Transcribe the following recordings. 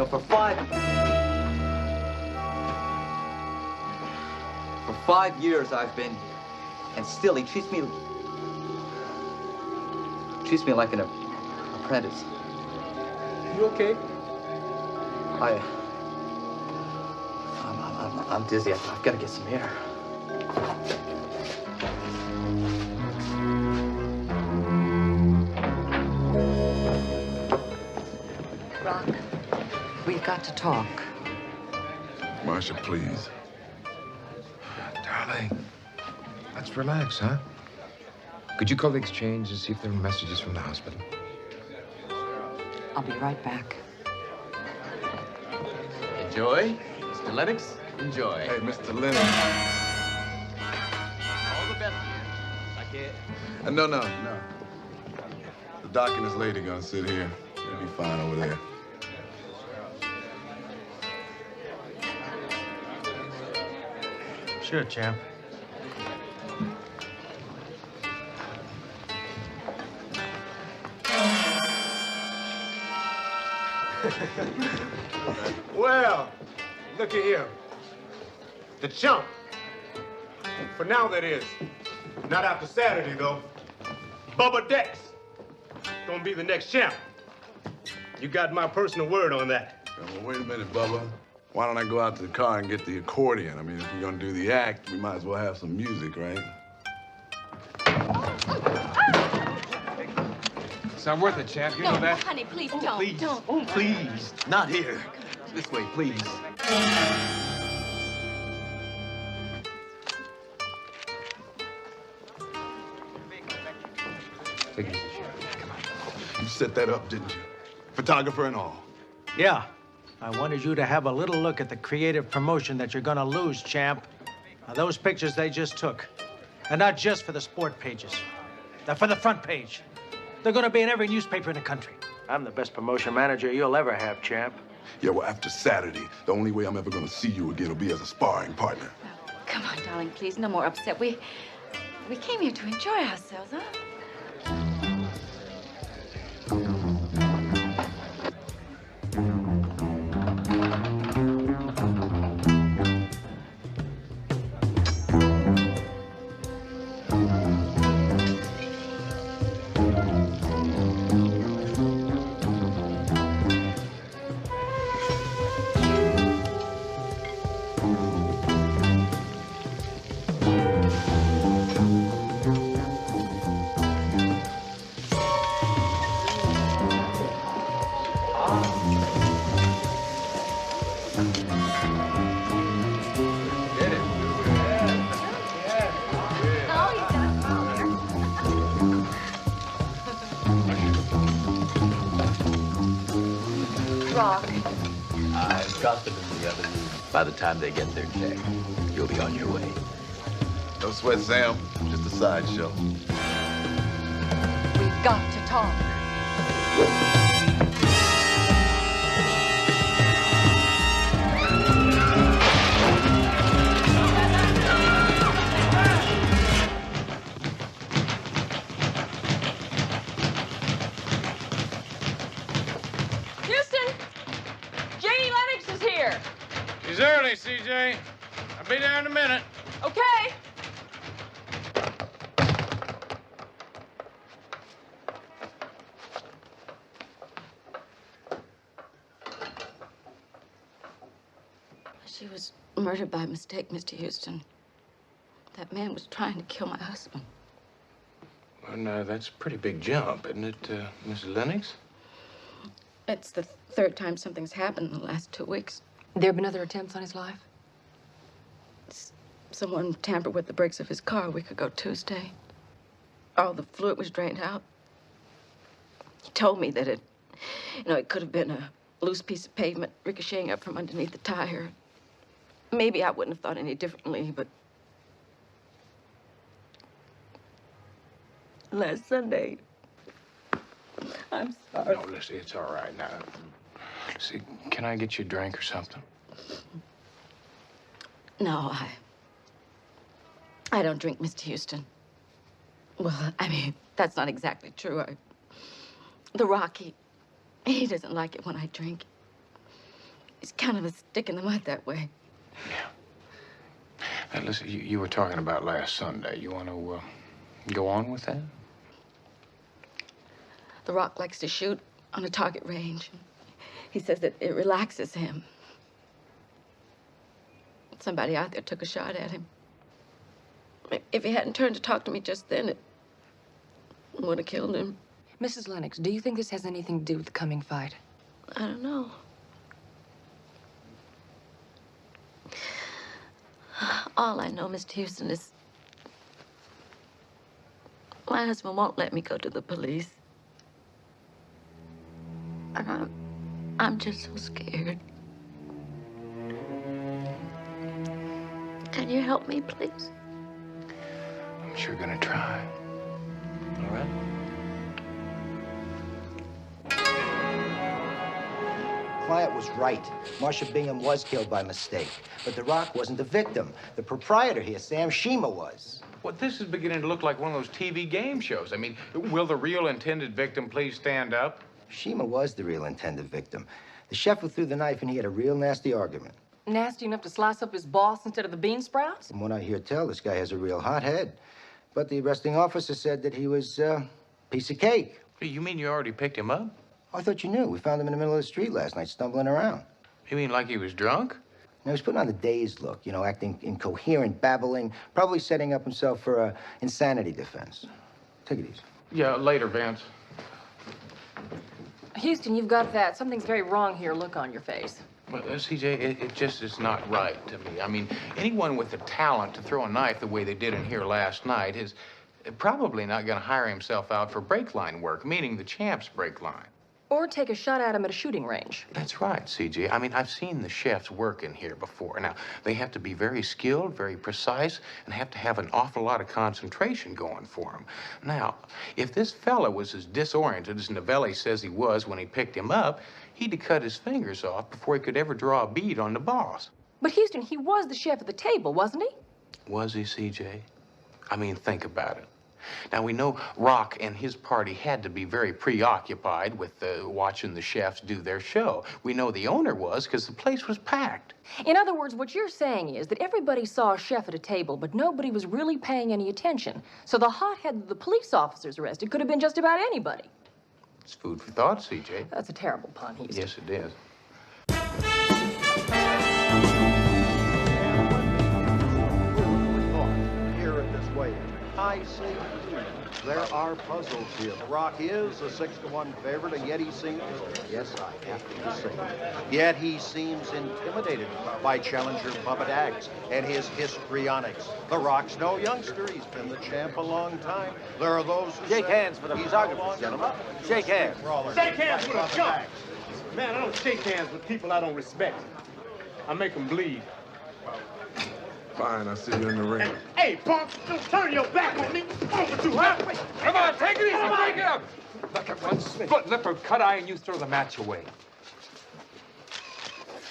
know, for 5 years I've been here, and still he treats me like an apprentice. You okay? I'm dizzy. I've got to get some air. Rock, we've got to talk. Marcia, please. Darling, let's relax, huh? Could you call the exchange and see if there are messages from the hospital? I'll be right back. Enjoy. Mr. Lennox, enjoy. Hey, Mr. Lennox. All the best to you. No. The doc and his lady gonna sit here. They'll be fine over there. Sure, champ. Well, look at him. The chump. For now, that is. Not after Saturday, though. Bubba Dex. Gonna be the next champ. You got my personal word on that. Well, wait a minute, Bubba. Why don't I go out to the car and get the accordion? I mean, if we're gonna do the act, we might as well have some music, right? It's not worth it, champ. You know that. No, honey, please don't. Please. Don't. Oh, please. Not here. This way, please. Take it easy, champ. Come on. You set that up, didn't you? Photographer and all. Yeah. I wanted you to have a little look at the creative promotion that you're gonna lose, champ. Now, those pictures they just took are not just for the sport pages. They're for the front page. They're gonna be in every newspaper in the country. I'm the best promotion manager you'll ever have, champ. Yeah, well, after Saturday, the only way I'm ever gonna see you again will be as a sparring partner. Come on, darling, please, no more upset. We came here to enjoy ourselves, huh? I've got them in the other room. By the time they get their check, you'll be on your way. No sweat, Sam. Just a sideshow. We've got to talk. She's early, CJ. I'll be there in a minute. Okay. She was murdered by mistake, Mr. Houston. That man was trying to kill my husband. Well, now, that's a pretty big jump, isn't it, Mrs. Lennox? It's the third time something's happened in the last 2 weeks. There have been other attempts on his life? Someone tampered with the brakes of his car a week ago Tuesday. All the fluid was drained out. He told me that it could have been a loose piece of pavement ricocheting up from underneath the tire. Maybe I wouldn't have thought any differently, but last Sunday, I'm sorry. No, listen, it's all right now. See, can I get you a drink or something? No, I don't drink, Mr. Houston. Well, I mean, that's not exactly true. The Rock, he doesn't like it when I drink. He's kind of a stick in the mud that way. Yeah. Now, listen, you were talking about last Sunday. You want to go on with that? The Rock likes to shoot on a target range. He says that it relaxes him. Somebody out there took a shot at him. If he hadn't turned to talk to me just then, it would have killed him. Mrs. Lennox, do you think this has anything to do with the coming fight? I don't know. All I know, Mr. Houston, is my husband won't let me go to the police. And I'm just so scared. Can you help me, please? I'm sure gonna try. All right. Client was right. Marcia Bingham was killed by mistake. But The Rock wasn't the victim. The proprietor here, Sam Shima, was. Well, this is beginning to look like one of those TV game shows. I mean, will the real intended victim please stand up? Shima was the real intended victim. The chef who threw the knife, and he had a real nasty argument. Nasty enough to slice up his boss instead of the bean sprouts? From what I hear tell, this guy has a real hot head. But the arresting officer said that he was a piece of cake. You mean you already picked him up? I thought you knew. We found him in the middle of the street last night, stumbling around. You mean like he was drunk? Now, he was putting on the dazed look, you know, acting incoherent, babbling, probably setting up himself for a insanity defense. Take it easy. Yeah, later, Vance. Houston, you've got that something's very wrong here look on your face. Well, CJ, it just is not right to me. I mean, anyone with the talent to throw a knife the way they did in here last night is probably not going to hire himself out for brake line work, meaning the champ's brake line. Or take a shot at him at a shooting range. That's right, CJ. I mean, I've seen the chefs work in here before. Now, they have to be very skilled, very precise, and have to have an awful lot of concentration going for them. Now, if this fella was as disoriented as Novelli says he was when he picked him up, he'd have cut his fingers off before he could ever draw a bead on the boss. But Houston, he was the chef at the table, wasn't he? Was he, CJ? I mean, think about it. Now, we know Rock and his party had to be very preoccupied with watching the chefs do their show. We know the owner was because the place was packed. In other words, what you're saying is that everybody saw a chef at a table, but nobody was really paying any attention. So the hothead that the police officers arrested could have been just about anybody. It's food for thought, CJ. That's a terrible pun, Houston. Yes, it is. Here in this way. I see. There are puzzles here. The Rock is a 6-1 favorite, and yet he seems, yes, I have to say, yet he seems intimidated by challenger Bubba Dax and his histrionics. The Rock's no youngster. He's been the champ a long time. There are those who shake hands for the photographers, gentlemen. Shake hands. Shake hands with a chump. Man, I don't shake hands with people I don't respect. I make them bleed. Fine, I'll see you in the ring. Hey, punk, don't turn your back on me. Over you, huh? Come on, take it easy, break it up. Look at one split lip or cut eye and you throw the match away.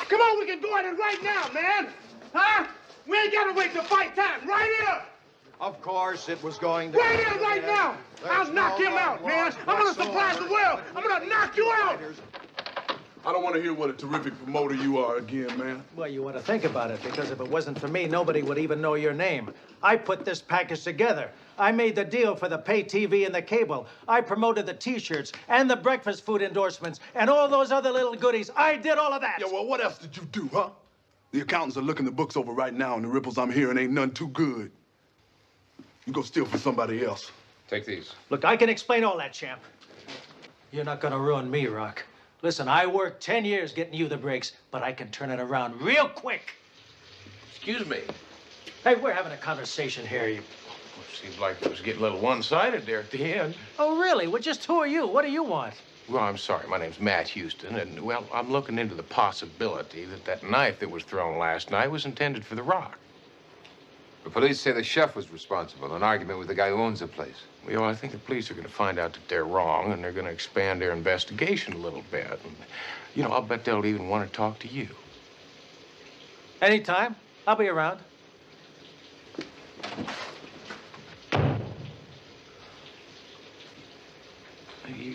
Come on, we can go at it right now, man. Huh? We ain't gotta wait till fight time. Right here. Of course, it was going to... Right here, right now. I'll knock him out, man. I'm gonna surprise the world. I'm gonna knock you out. I don't want to hear what a terrific promoter you are again, man. Well, you want to think about it, because if it wasn't for me, nobody would even know your name. I put this package together. I made the deal for the pay TV and the cable. I promoted the T-shirts and the breakfast food endorsements and all those other little goodies. I did all of that. Yeah, well, what else did you do, huh? The accountants are looking the books over right now, and the ripples I'm hearing ain't none too good. You go steal for somebody else. Take these. Look, I can explain all that, champ. You're not going to ruin me, Rock. Listen, I worked 10 years getting you the breaks, but I can turn it around real quick. Excuse me. Hey, we're having a conversation here. Well, seems like it was getting a little one-sided there at the end. Oh, really? Well, just who are you? What do you want? Well, I'm sorry. My name's Matt Houston, and, well, I'm looking into the possibility that knife that was thrown last night was intended for the Rock. The police say the chef was responsible, an argument with the guy who owns the place. Well, I think the police are going to find out that they're wrong, and they're going to expand their investigation a little bit. And, you know, I'll bet they'll even want to talk to you. Anytime. I'll be around.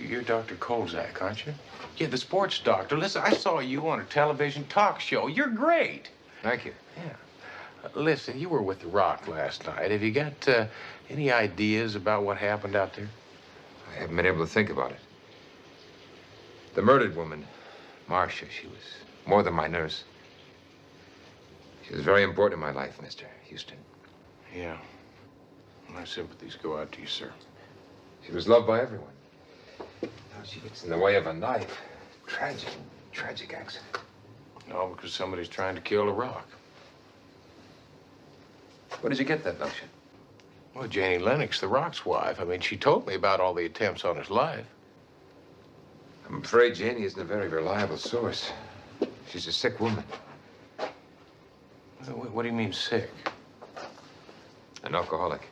You're Dr. Kolzak, aren't you? Yeah, the sports doctor. Listen, I saw you on a television talk show. You're great. Thank you. Yeah. Listen, you were with The Rock last night. Have you got any ideas about what happened out there? I haven't been able to think about it. The murdered woman, Marcia, she was more than my nurse. She was very important in my life, Mr. Houston. Yeah. My sympathies go out to you, sir. She was loved by everyone. Now she gets in the way of a knife. Tragic accident. No, because somebody's trying to kill The Rock. Where did you get that notion? Well, Janie Lennox, The Rock's wife. I mean, she told me about all the attempts on his life. I'm afraid Janie isn't a very reliable source. She's a sick woman. What do you mean, sick? An alcoholic.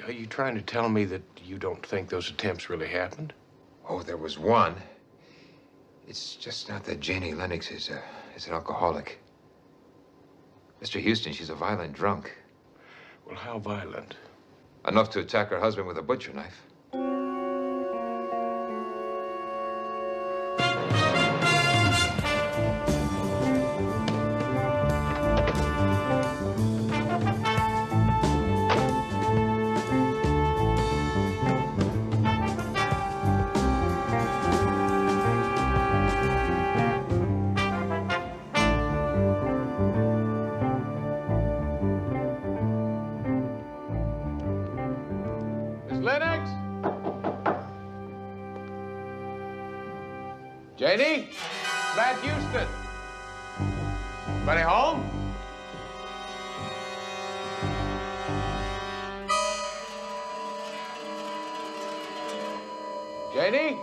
Are you trying to tell me that you don't think those attempts really happened? Oh, there was one. It's just not that Janie Lennox is an alcoholic. Mr. Houston, she's a violent drunk. Well, how violent? Enough to attack her husband with a butcher knife. Lennox? Janie? Matt Houston. Anybody home? Janie?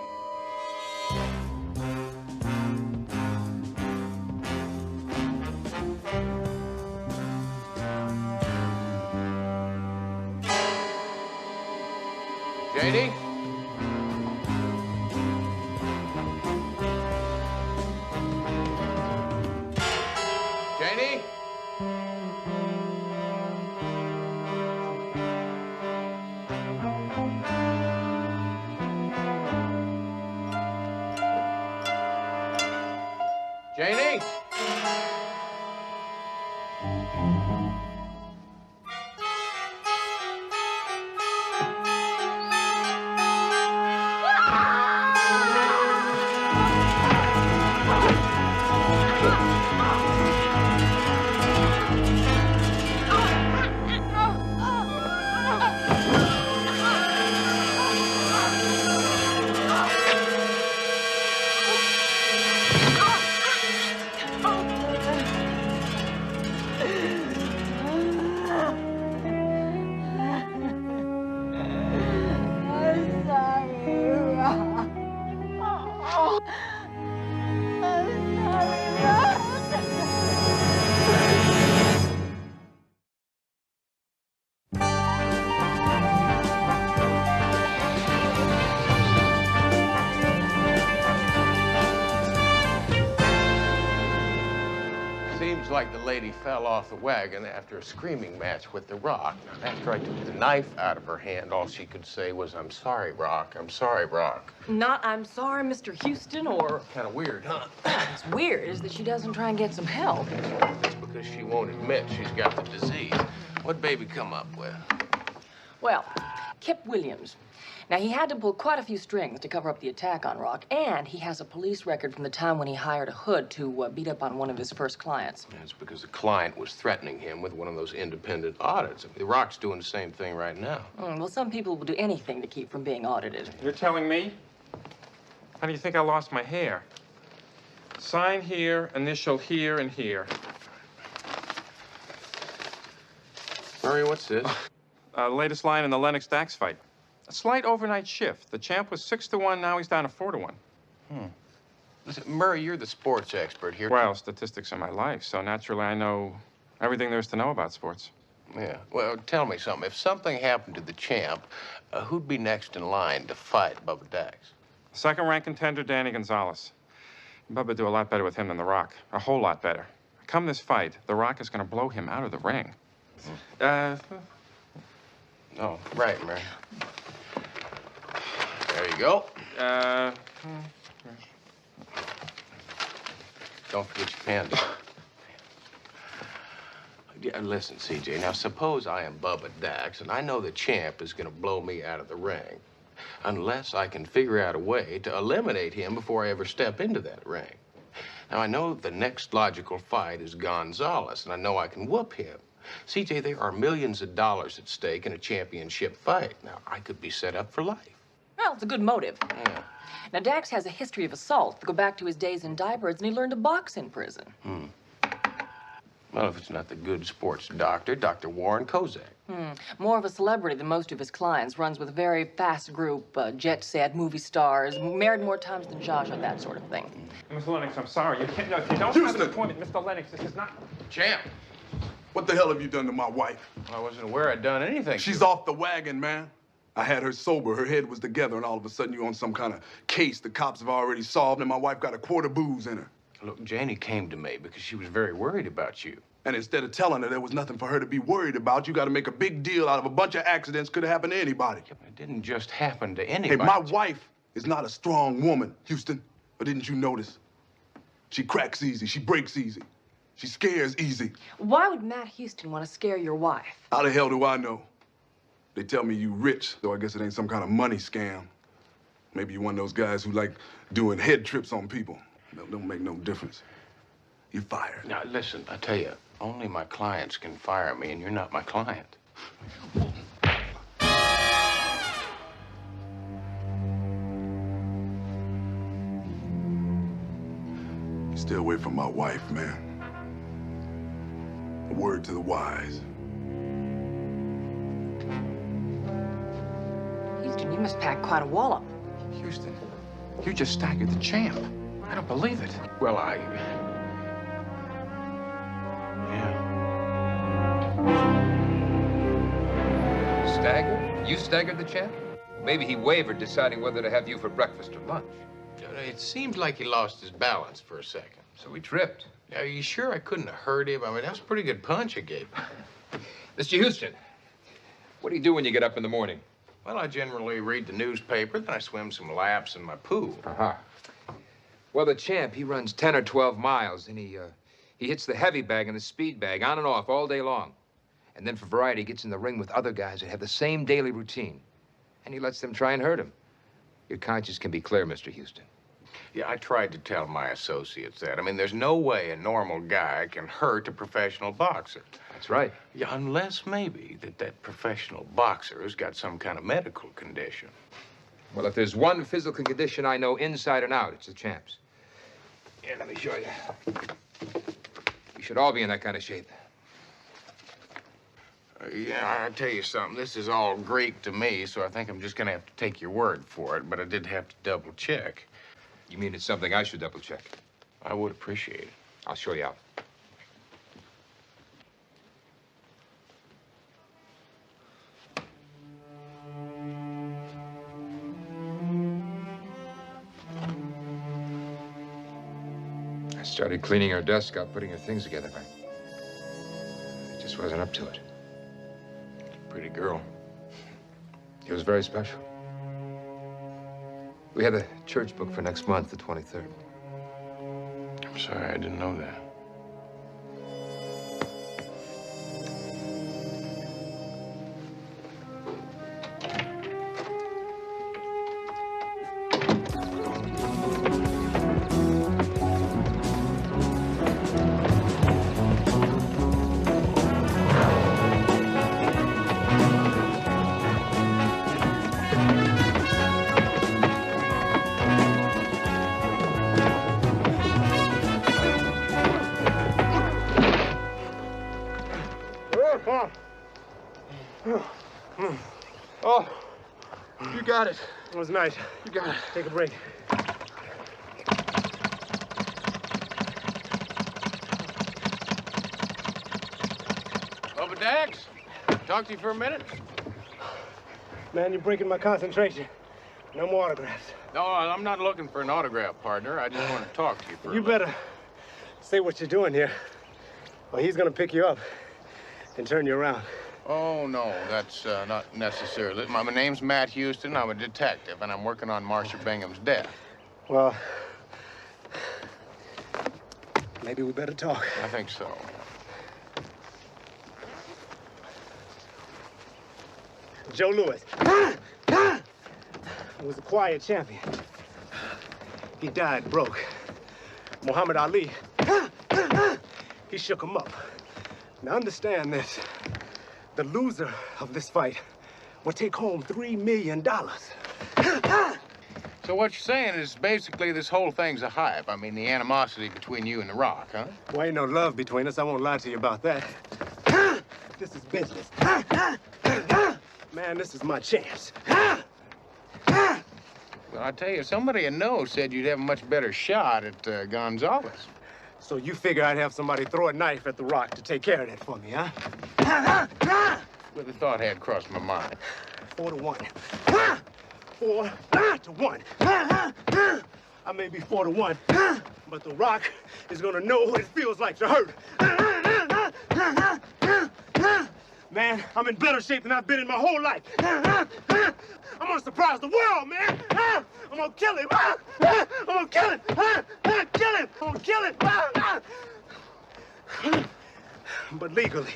Janie? Janie? Janie? Seems like the lady fell off the wagon after a screaming match with The Rock. After I took the knife out of her hand, all she could say was, "I'm sorry, Rock. I'm sorry, Rock." Not I'm sorry, Mr. Houston, or... Kind of weird, huh? What's weird is that she doesn't try and get some help. It's because she won't admit she's got the disease. What'd baby come up with? Well, Kip Williams. Now, he had to pull quite a few strings to cover up the attack on Rock, and he has a police record from the time when he hired a hood to beat up on one of his first clients. That's because the client was threatening him with one of those independent audits. I mean, The Rock's doing the same thing right now. Well, some people will do anything to keep from being audited. You're telling me? How do you think I lost my hair? Sign here, initial here and here. Murray, what's this? Latest line in the Lennox Dax fight. A slight overnight shift. The champ was 6-1, now he's down to 4-1. Listen, Murray, you're the sports expert here. Well, statistics are my life, so naturally I know everything there is to know about sports. Yeah. Well, tell me something. If something happened to the champ, who'd be next in line to fight Bubba Dax? Second-ranked contender, Danny Gonzalez. Bubba do a lot better with him than The Rock. A whole lot better. Come this fight, The Rock is going to blow him out of the ring. Oh, right, Murray. There you go. Don't forget your pen. Yeah, listen, CJ, now suppose I am Bubba Dax, and I know the champ is gonna blow me out of the ring, unless I can figure out a way to eliminate him before I ever step into that ring. Now, I know the next logical fight is Gonzalez, and I know I can whoop him. CJ, there are millions of dollars at stake in a championship fight. Now, I could be set up for life. Well, it's a good motive. Yeah. Now, Dax has a history of assault. Go back to his days in diapers, and he learned to box in prison. Well, if it's not the good sports doctor, Dr. Warren Kozak. More of a celebrity than most of his clients. Runs with a very fast group, jet set, movie stars, married more times than Josh, and that sort of thing. Mr. Lennox, I'm sorry. You can't. No, if you don't Houston! have an appointment, Mr. Lennox, this is not. Champ! What the hell have you done to my wife? I wasn't aware I'd done anything. She's off the wagon, man. I had her sober, her head was together, and all of a sudden you're on some kind of case the cops have already solved, and my wife got a quart of booze in her. Look, Janie came to me because she was very worried about you. And instead of telling her there was nothing for her to be worried about, you got to make a big deal out of a bunch of accidents could have happened to anybody. Yeah, but it didn't just happen to anybody. Hey, my wife is not a strong woman, Houston. But didn't you notice? She cracks easy, she breaks easy, she scares easy. Why would Matt Houston want to scare your wife? How the hell do I know? They tell me you rich, though I guess it ain't some kind of money scam. Maybe you're one of those guys who like doing head trips on people. Don't make no difference. You're fired. Now, listen, I tell you, only my clients can fire me, and you're not my client. Stay away from my wife, man. A word to the wise. Houston, you must pack quite a wallop. Houston, you just staggered the champ. I don't believe it. Well, Staggered? You staggered the champ? Maybe he wavered, deciding whether to have you for breakfast or lunch. It seemed like he lost his balance for a second. So he tripped. Are you sure I couldn't have hurt him? I mean, that's a pretty good punch I gave him. Mr. Houston, what do you do when you get up in the morning? Well, I generally read the newspaper, then I swim some laps in my pool. Well, the champ, he runs 10 or 12 miles, and he hits the heavy bag and the speed bag on and off all day long. And then for variety, he gets in the ring with other guys that have the same daily routine. And he lets them try and hurt him. Your conscience can be clear, Mr. Houston. Yeah, I tried to tell my associates that. I mean, there's no way a normal guy can hurt a professional boxer. That's right. Yeah, unless maybe that professional boxer has got some kind of medical condition. Well, if there's one physical condition I know inside and out, it's the champ's. Here, let me show you. You should all be in that kind of shape. Yeah, I'll tell you something. This is all Greek to me, so I think I'm just going to have to take your word for it, but I did have to double check. You mean it's something I should double check? I would appreciate it. I'll show you out. I started cleaning her desk up, putting her things together, but I just wasn't up to it. Pretty girl. It was very special. We had the church book for next month, the 23rd. I'm sorry, I didn't know that. Oh, you got it. It was nice. You got it. Take a break. Bubba Dax, talk to you for a minute? Man, you're breaking my concentration. No more autographs. No, I'm not looking for an autograph, partner. I just want to talk to you for a You minute. better say what you're doing here, or he's gonna pick you up and turn you around. Oh, no, that's not necessary. My name's Matt Houston. I'm a detective, and I'm working on Marcia Bingham's death. Well, maybe we better talk. I think so. Joe Louis was a quiet champion. He died broke. Muhammad Ali, he shook him up. Now understand this. The loser of this fight will take home $3 million. So what you're saying is basically this whole thing's a hype. I mean, the animosity between you and The Rock, huh? Well, ain't no love between us. I won't lie to you about that. This is business. Man, this is my chance. Well, I tell you, somebody I know said you'd have a much better shot at Gonzalez. So you figure I'd have somebody throw a knife at The Rock to take care of that for me, huh? Well, the thought had crossed my mind. 4-1. 4-1. I may be 4-1, but The Rock is gonna know what it feels like to hurt. Man, I'm in better shape than I've been in my whole life. I'm gonna surprise the world, man. I'm gonna kill him. I'm gonna kill him. Kill him. I'm gonna kill him. But legally.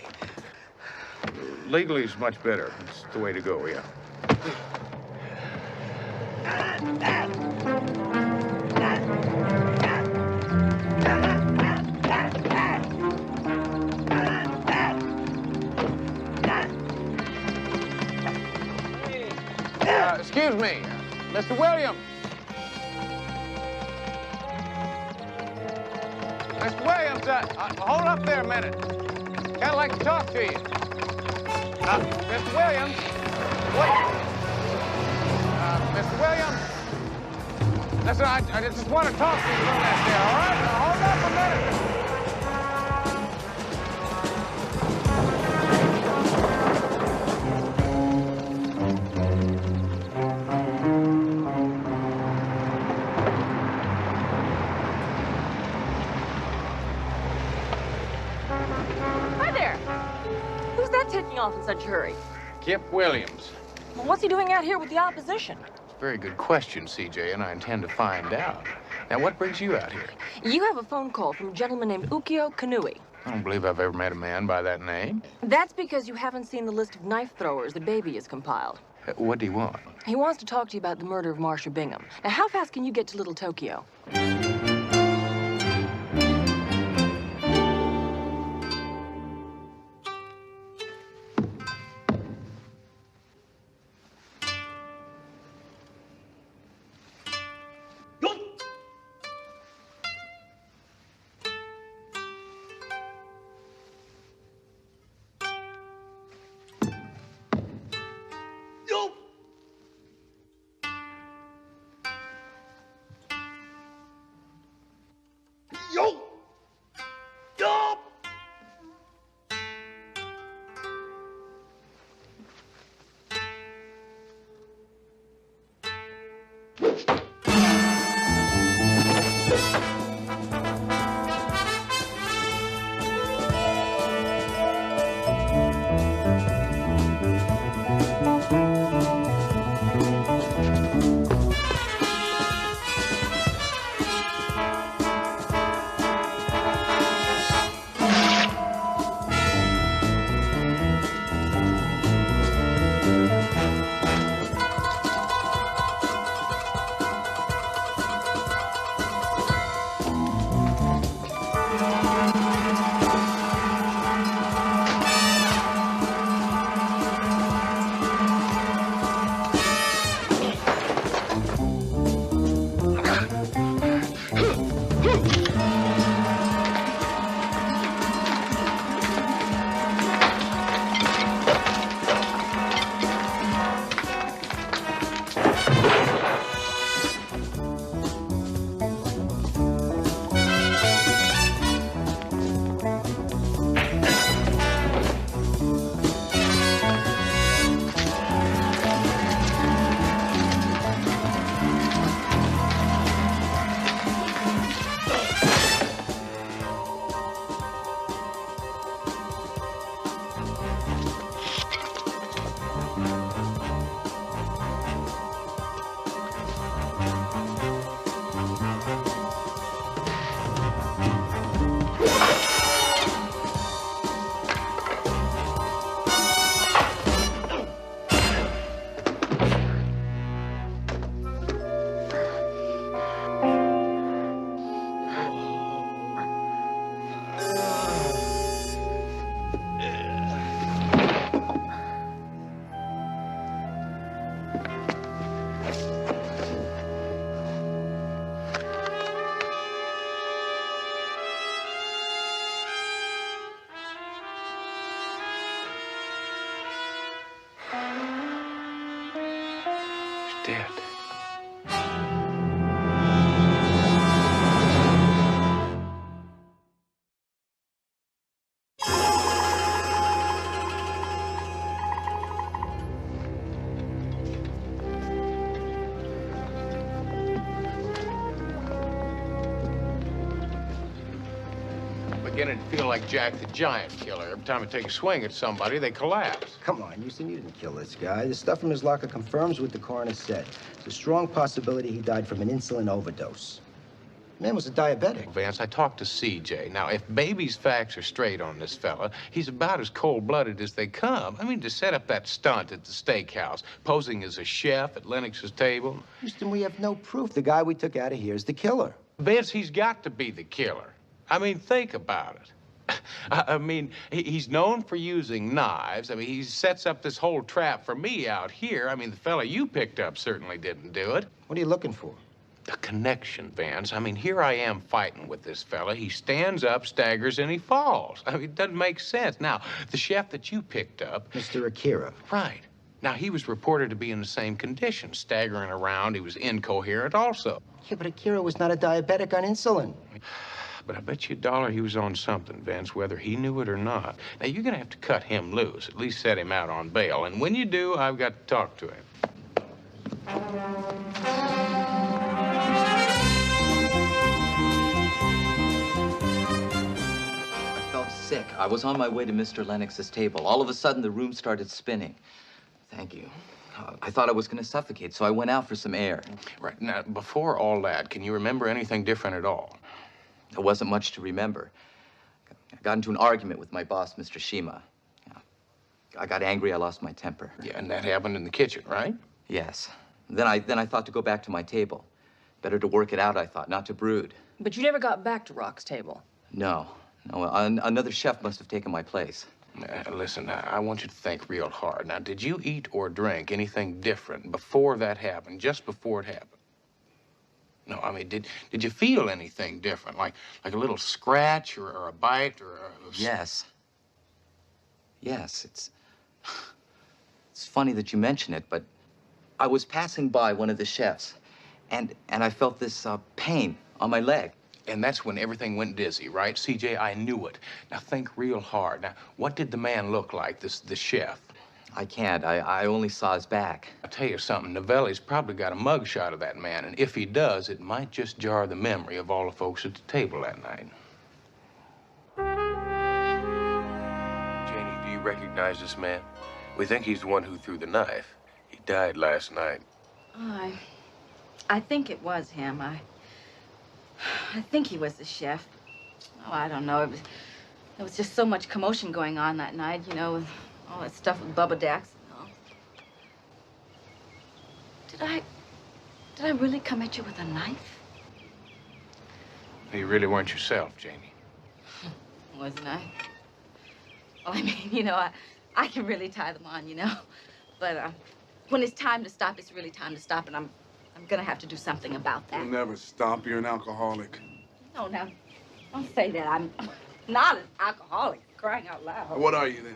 Legally is much better. It's the way to go, yeah. Excuse me, Mr. Williams. Mr. Williams, hold up there a minute. Kind of like to talk to you. Mr. Williams. Wait. Mr. Williams. Listen, I just want to talk to you from that there, all right? Now, hold up a minute. Taking off in such a hurry? Kip Williams. Well, what's he doing out here with the opposition? It's a very good question, CJ, and I intend to find out. Now, what brings you out here? You have a phone call from a gentleman named Ukio Kanui. I don't believe I've ever met a man by that name. That's because you haven't seen the list of knife throwers the baby has compiled. What do you want? He wants to talk to you about the murder of Marcia Bingham. Now, how fast can you get to Little Tokyo? beginning to feel like Jack the Giant Killer. Every time I take a swing at somebody, they collapse. Come on, Houston, you didn't kill this guy. The stuff from his locker confirms what the coroner said. It's a strong possibility he died from an insulin overdose. The man was a diabetic. Vance, I talked to CJ. Now, if Baby's facts are straight on this fella, he's about as cold-blooded as they come. I mean, to set up that stunt at the steakhouse, posing as a chef at Lennox's table. Houston, we have no proof the guy we took out of here is the killer. Vance, he's got to be the killer. I mean, think about it. I mean, he's known for using knives. I mean, he sets up this whole trap for me out here. I mean, the fella you picked up certainly didn't do it. What are you looking for? The connection, Vance. I mean, here I am fighting with this fella. He stands up, staggers, and he falls. I mean, it doesn't make sense. Now, the chef that you picked up... Mr. Akira. Right. Now, he was reported to be in the same condition, staggering around. He was incoherent also. Yeah, but Akira was not a diabetic on insulin. But I bet you $1 he was on something, Vance, whether he knew it or not. Now, you're gonna have to cut him loose, at least set him out on bail. And when you do, I've got to talk to him. I felt sick. I was on my way to Mr. Lennox's table. All of a sudden, the room started spinning. Thank you. I thought I was going to suffocate, so I went out for some air. Right. Now, before all that, can you remember anything different at all? There wasn't much to remember. I got into an argument with my boss, Mr. Shima. I got angry, I lost my temper. Yeah, and that happened in the kitchen, right? Yes. Then I thought to go back to my table. Better to work it out, I thought, not to brood. But you never got back to Rock's table. No. Another chef must have taken my place. Listen, I want you to think real hard. Now, did you eat or drink anything different before that happened, just before it happened? No, I mean, did you feel anything different, like a little scratch or a bite or a... Yes. Yes, it's funny that you mention it, but I was passing by one of the chefs, and I felt this pain on my leg. And that's when everything went dizzy, right? CJ, I knew it. Now, think real hard. Now, what did the man look like, the chef? I can't. I only saw his back. I'll tell you something. Novelli's probably got a mugshot of that man, and if he does, it might just jar the memory of all the folks at the table that night. Janie, do you recognize this man? We think he's the one who threw the knife. He died last night. I think it was him. I think he was the chef. Oh, I don't know. There was just so much commotion going on that night, you know, with all that stuff with Bubba Dax and all. Did I really come at you with a knife? You really weren't yourself, Janie. Wasn't I? Well, I mean, you know, I can really tie them on, you know. But when it's time to stop, it's really time to stop, and I'm gonna have to do something about that. You'll never stop. You're an alcoholic. No, now, don't say that. I'm not an alcoholic, crying out loud. What are you then?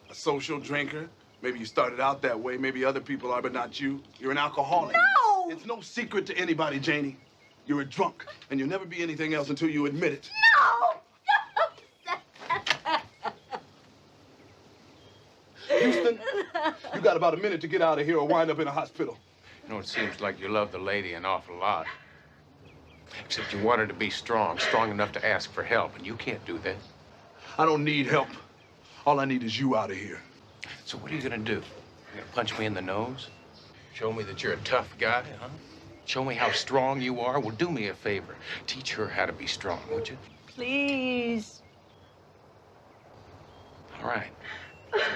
A social drinker? Maybe you started out that way. Maybe other people are, but not you. You're an alcoholic. No! It's no secret to anybody, Janie. You're a drunk, and you'll never be anything else until you admit it. No! Houston, you got about a minute to get out of here or wind up in a hospital. You know, it seems like you love the lady an awful lot. Except you want her to be strong enough to ask for help, and you can't do that. I don't need help. All I need is you out of here. So what are you gonna do? You gonna punch me in the nose? Show me that you're a tough guy, huh? Show me how strong you are? Well, do me a favor. Teach her how to be strong, would you? Please. All right.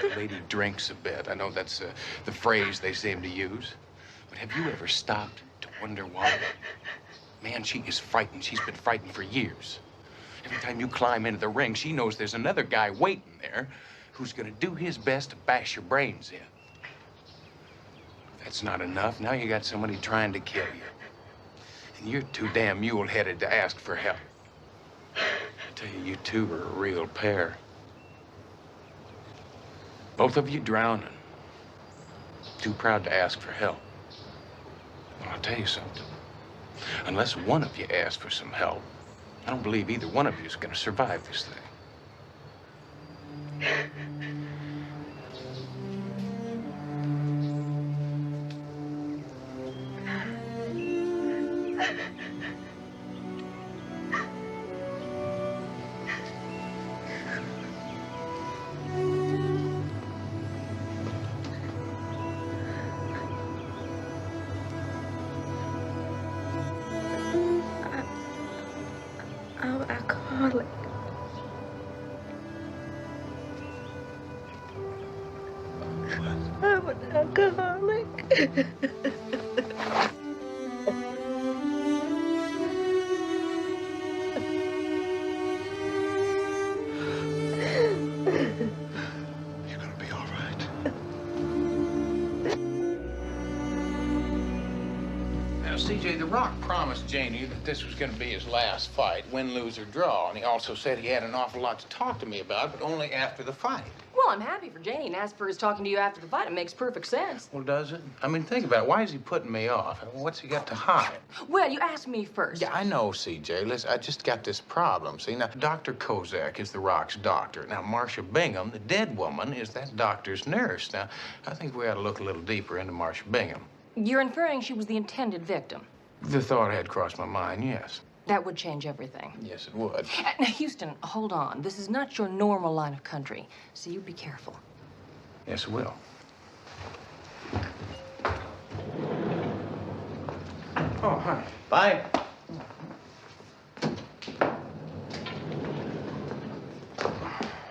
The lady drinks a bit. I know that's the phrase they seem to use. But have you ever stopped to wonder why? Man, she is frightened. She's been frightened for years. Every time you climb into the ring, she knows there's another guy waiting there who's gonna do his best to bash your brains in. If that's not enough, now you got somebody trying to kill you. And you're too damn mule-headed to ask for help. I tell you, you two are a real pair. Both of you drowning. Too proud to ask for help. Well, I'll tell you something. Unless one of you asks for some help, I don't believe either one of you is going to survive this thing. alcoholic. I'm an alcoholic. CJ, The Rock promised Janie that this was going to be his last fight, win, lose, or draw. And he also said he had an awful lot to talk to me about, but only after the fight. Well, I'm happy for Janie, and as for his talking to you after the fight, it makes perfect sense. Well, does it? I mean, think about it. Why is he putting me off? What's he got to hide? Well, you asked me first. Yeah, I know, CJ. Listen, I just got this problem. See, now, Dr. Kozak is The Rock's doctor. Now, Marcia Bingham, the dead woman, is that doctor's nurse. Now, I think we ought to look a little deeper into Marcia Bingham. You're inferring she was the intended victim. The thought had crossed my mind, yes. That would change everything. Yes, it would. Now, Houston, hold on. This is not your normal line of country, so you be careful. Yes, it will. Oh, hi. Bye.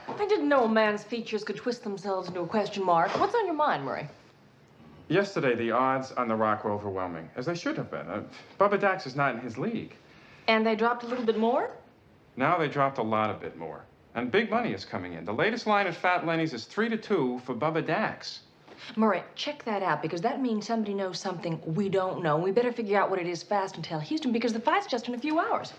I didn't know a man's features could twist themselves into a question mark. What's on your mind, Murray? Yesterday, the odds on The Rock were overwhelming, as they should have been. Bubba Dax is not in his league. And they dropped a little bit more? Now they dropped a bit more. And big money is coming in. The latest line at Fat Lenny's is 3-2 for Bubba Dax. Murray, check that out, because that means somebody knows something we don't know. We better figure out what it is fast and tell Houston, because the fight's just in a few hours.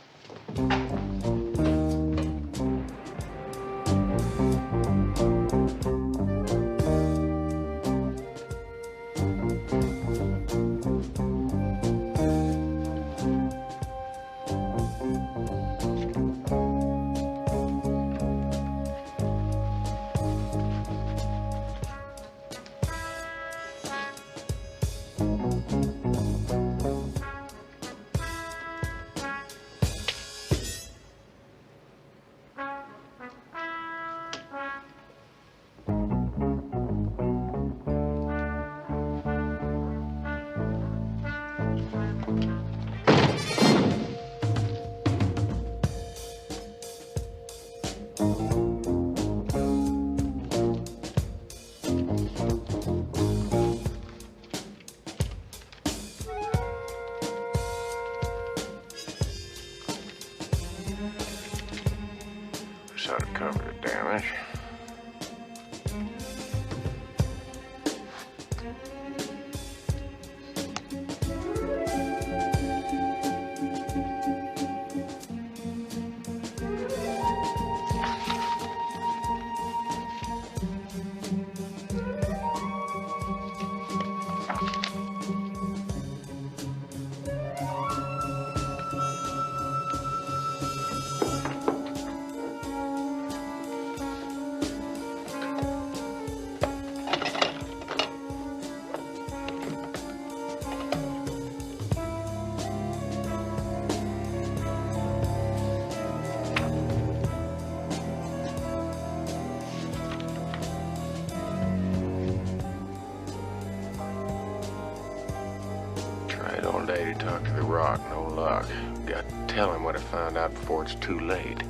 Ought to cover the damage. All day to talk to The Rock, no luck. Got to tell him what I found out before it's too late.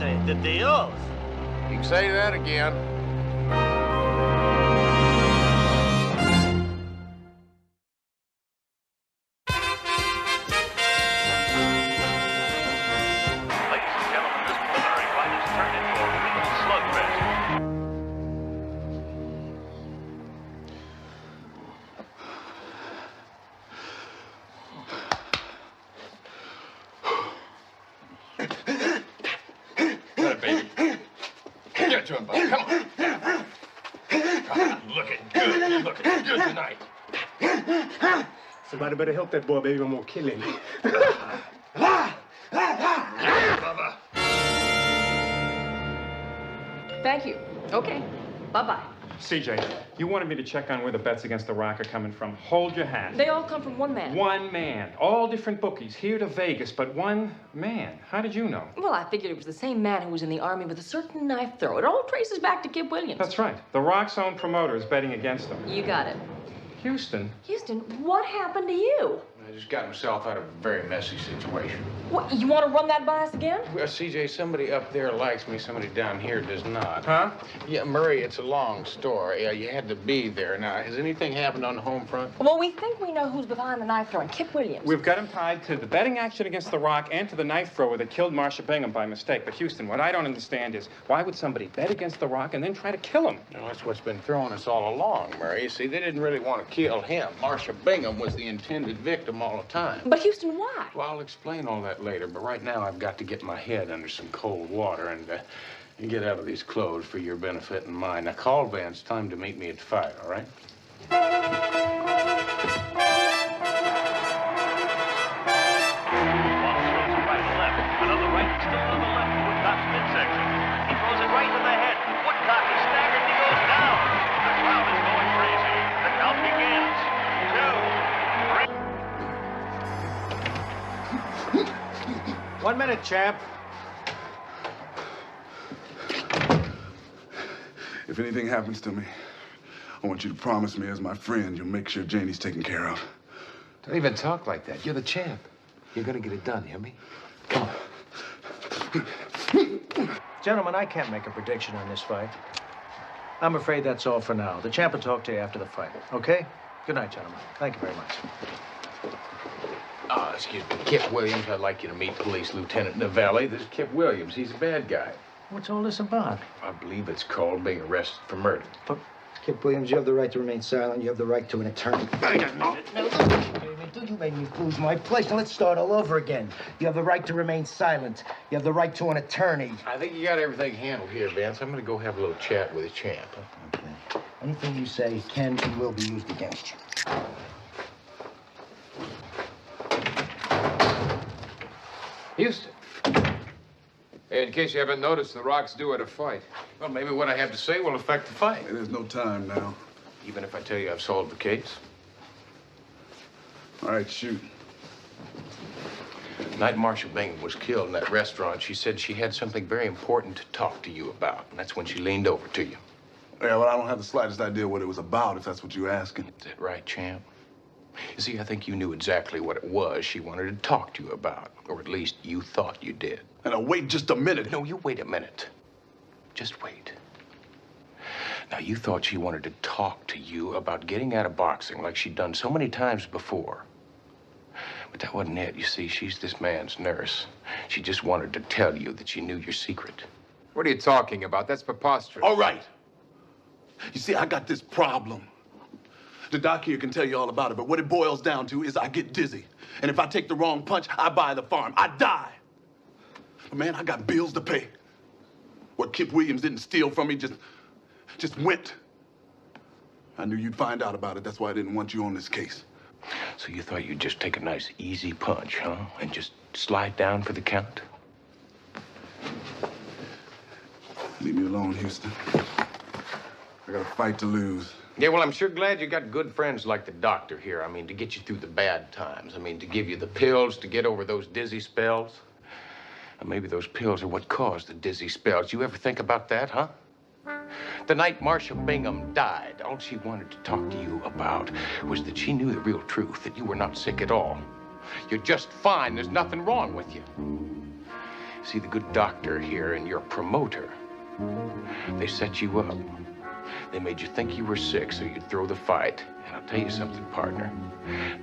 gente de Dios. You can say that again. Ladies and gentlemen, this preliminary fight has turned into a real slugfest. Get to him, buddy. Come on. Looking good. You're looking good tonight. Somebody better help that boy, baby. I'm gonna kill him. Bubba. Thank you. Okay. Bye-bye. CJ, you wanted me to check on where the bets against the Rock are coming from. Hold your hat. They all come from one man. One man. All different bookies, here to Vegas, but one man. How did you know? Well, I figured it was the same man who was in the Army with a certain knife throw. It all traces back to Kip Williams. That's right. The Rock's own promoter is betting against them. You got it. Houston. Houston, what happened to you? I just got myself out of a very messy situation. What, you want to run that by us again? Well, CJ, somebody up there likes me, somebody down here does not. Huh? Yeah, Murray, it's a long story. Yeah, you had to be there. Now, has anything happened on the home front? Well, we think we know who's behind the knife throwing. Kip Williams. We've got him tied to the betting action against the Rock and to the knife thrower that killed Marcia Bingham by mistake. But Houston, what I don't understand is why would somebody bet against the Rock and then try to kill him? Well, that's what's been throwing us all along, Murray. You see, they didn't really want to kill him. Marcia Bingham was the intended victim all the time. But Houston, why? Well, I'll explain all that later, but right now I've got to get my head under some cold water and get out of these clothes for your benefit and mine. Now, call Vance. Time to meet me at 5, all right? Wallace throws it right to left. Another right, still to the left. Woodcock's midsection. He throws it right to the head. Woodcock is staggered and he goes down. The crowd is going crazy. The count begins. 2, 3. 1 minute, champ. If anything happens to me, I want you to promise me as my friend you'll make sure Janie's taken care of. Don't even talk like that. You're the champ. You're gonna get it done, hear me? Come on. Gentlemen, I can't make a prediction on this fight. I'm afraid that's all for now. The champ will talk to you after the fight, okay? Good night, gentlemen. Thank you very much. Excuse me, Kip Williams. I'd like you to meet Police Lieutenant Navelli. This is Kip Williams. He's a bad guy. What's all this about? I believe it's called being arrested for murder. Kip Williams, you have the right to remain silent. You have the right to an attorney. No, you made me lose my place. Now let's start all over again. You have the right to remain silent. You have the right to an attorney. I think you got everything handled here, Vance. I'm gonna go have a little chat with the champ. Okay. Anything you say can and will be used against you. Houston. Hey, in case you haven't noticed, the Rock's due at a fight. Well, maybe what I have to say will affect the fight. Hey, there's no time now. Even if I tell you I've solved the case. All right, shoot. The night Marcia Bingham was killed in that restaurant, she said she had something very important to talk to you about. And that's when she leaned over to you. Yeah, well, I don't have the slightest idea what it was about, if that's what you're asking. Is that right, champ? You see, I think you knew exactly what it was she wanted to talk to you about. Or at least you thought you did. And now wait just a minute. No, you wait a minute. Just wait. Now, you thought she wanted to talk to you about getting out of boxing like she'd done so many times before. But that wasn't it. You see, she's this man's nurse. She just wanted to tell you that she knew your secret. What are you talking about? That's preposterous. All right. You see, I got this problem. The doc here can tell you all about it, but what it boils down to is I get dizzy. And if I take the wrong punch, I buy the farm. I die. But man, I got bills to pay. What Kip Williams didn't steal from me just went. I knew you'd find out about it. That's why I didn't want you on this case. So you thought you'd just take a nice, easy punch, huh? And just slide down for the count? Leave me alone, Houston. I got a fight to lose. Yeah, well, I'm sure glad you got good friends like the doctor here. I mean, to get you through the bad times. I mean, to give you the pills to get over those dizzy spells. And maybe those pills are what caused the dizzy spells. You ever think about that, huh? The night Marcia Bingham died, all she wanted to talk to you about was that she knew the real truth, that you were not sick at all. You're just fine. There's nothing wrong with you. See, the good doctor here and your promoter, they set you up. They made you think you were sick so you'd throw the fight. And I'll tell you something, partner.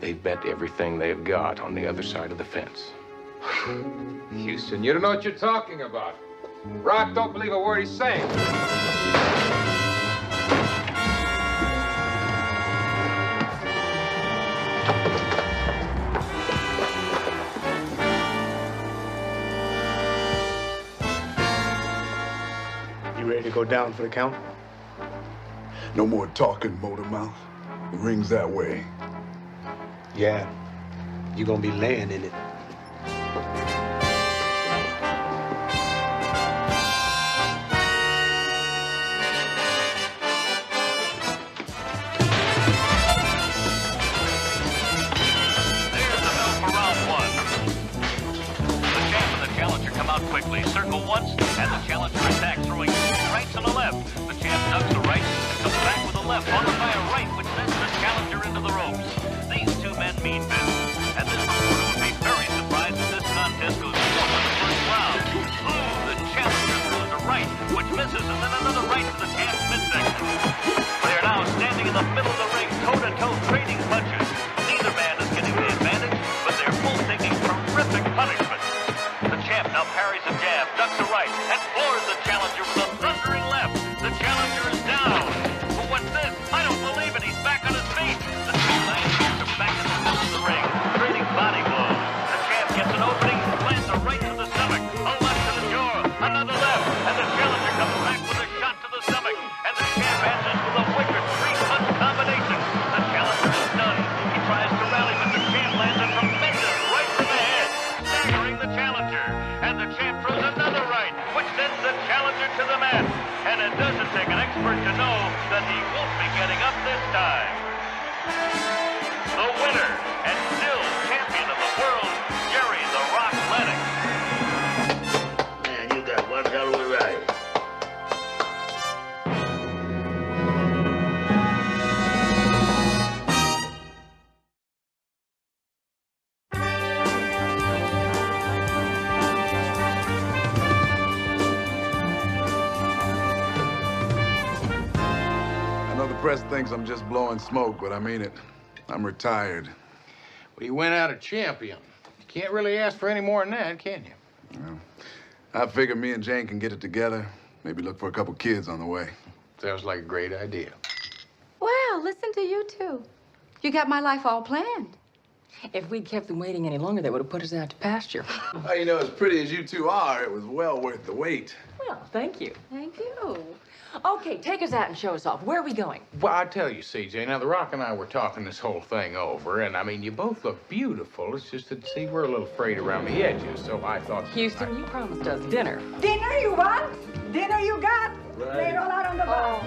They've bet everything they've got on the other side of the fence. Houston, you don't know what you're talking about. Rock don't believe a word he's saying. You ready to go down for the count? No more talking, motor mouth. The ring's that way. Yeah. You're gonna be laying in it. Quickly, circle once, and the challenger attacks, throwing two rights and a left. The champ ducks a right and comes back with a left, followed by a right, which sends the challenger into the ropes. These two men mean business, and this reporter would be very surprised if this contest goes short in the first round. Oh, the challenger throws a right, which misses, and then another right to the champ's midsection. They are now standing in the middle of the ring, toe-to-toe, trading punches. Neither man is getting the advantage, but they're both taking terrific punishment. The champ now parries a jab, ducks a right, and floors the challenger with a thundering left. The challenger is down. But what's this? I don't believe it. He's back on his feet. The two gladiators are back in the middle of the ring, trading body blows. The champ gets an opening, lands a right to the stomach, a left to the jaw, another left, and the challenger comes back with a shot to the stomach, and the champ answers with a wicked three-punch combination. The challenger is stunned. He tries to rally, but the champ lands a tremendous right to the head, staggering the challenger. And the champ throws another right, which sends the challenger to the mat. And it doesn't take an expert to know that he won't be getting up this time. The winner, and still champion of the world, Jerry the Rock Lennox. Man, you got one hell of a ride. The press thinks I'm just blowing smoke, but I mean it. I'm retired. Well, you went out a champion. You can't really ask for any more than that, can you? Well, I figure me and Jane can get it together. Maybe look for a couple kids on the way. Sounds like a great idea. Well, listen to you two. You got my life all planned. If we'd kept them waiting any longer, they would have put us out to pasture. Well, you know, as pretty as you two are, it was well worth the wait. Well, thank you. Thank you. Okay, take us out and show us off. Where are we going? Well, I tell you, CJ, now the Rock and I were talking this whole thing over, and I mean, you both look beautiful. It's just that, see, we're a little frayed around the edges, so I thought... Houston, you promised us dinner. Dinner you want? Dinner you got? Right. Lei rollarono bar.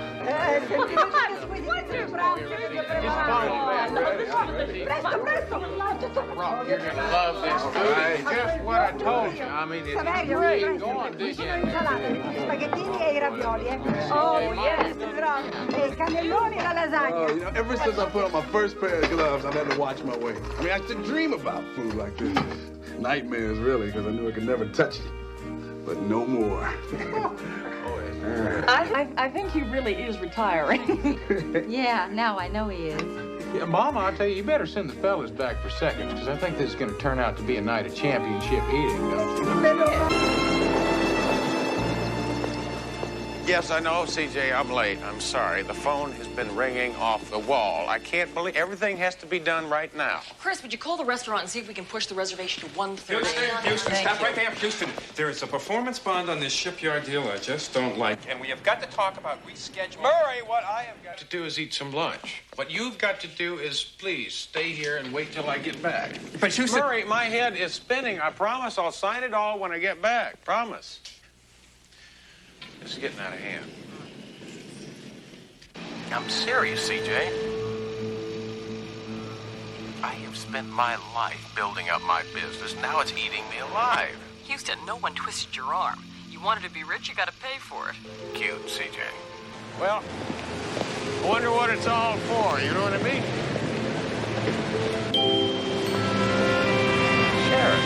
Rock, you're gonna love this food. Just what I told you. I mean, it's great. Go on, dig in. Spaghettini e i ravioli, eh? Oh, yes. E cannelloni e la lasagna. Oh, you know, ever since I put on my first pair of gloves, I've had to watch my weight. I mean, I used to dream about food like this. Nightmares, really, because I knew I could never touch it. But no more. I think he really is retiring. Yeah, now I know he is. Yeah, Mama, I'll tell you, you better send the fellas back for seconds, because I think this is going to turn out to be a night of championship eating, don't you? Yes, I know, CJ, I'm late. I'm sorry. The phone has been ringing off the wall. I can't believe everything has to be done right now. Chris, would you call the restaurant and see if we can push the reservation to 1:30? Houston, stop right there. Houston, there is a performance bond on this shipyard deal I just don't like. And we have got to talk about rescheduling. Murray, what I have got to do is eat some lunch. What you've got to do is, please, stay here and wait till I get back. But Houston... Murray, my head is spinning. I promise I'll sign it all when I get back. Promise. It's getting out of hand. I'm serious, CJ. I have spent my life building up my business. Now it's eating me alive. Houston, no one twisted your arm. You wanted to be rich, you got to pay for it. Cute, CJ. Well, I wonder what it's all for, you know what I mean? Sheriff.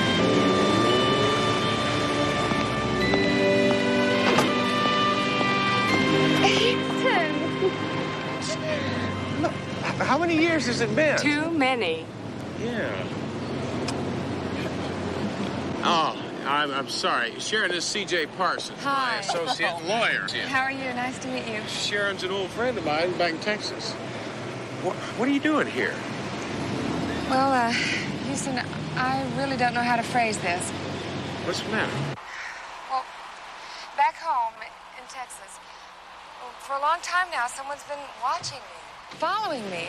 many years has it been? Too many. Yeah. Oh, I'm sorry. Sharon, this is C.J. Parsons, Hi. my associate lawyer. How are you? Nice to meet you. Sharon's an old friend of mine back in Texas. What are you doing here? Well, Houston, I really don't know how to phrase this. What's the matter? Well, back home in Texas, for a long time now, someone's been watching me, following me.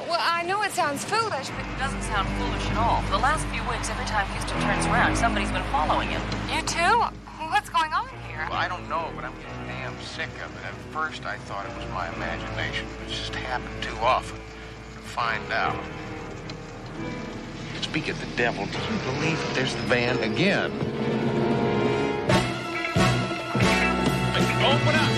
Well, I know it sounds foolish, but... It doesn't sound foolish at all. For the last few weeks, every time Houston turns around, somebody's been following him. You too? What's going on here? Well, I don't know, but I'm getting damn sick of it. At first, I thought it was my imagination. It just happened too often to find out. Speak of the devil, do you believe that there's the van again? Open up!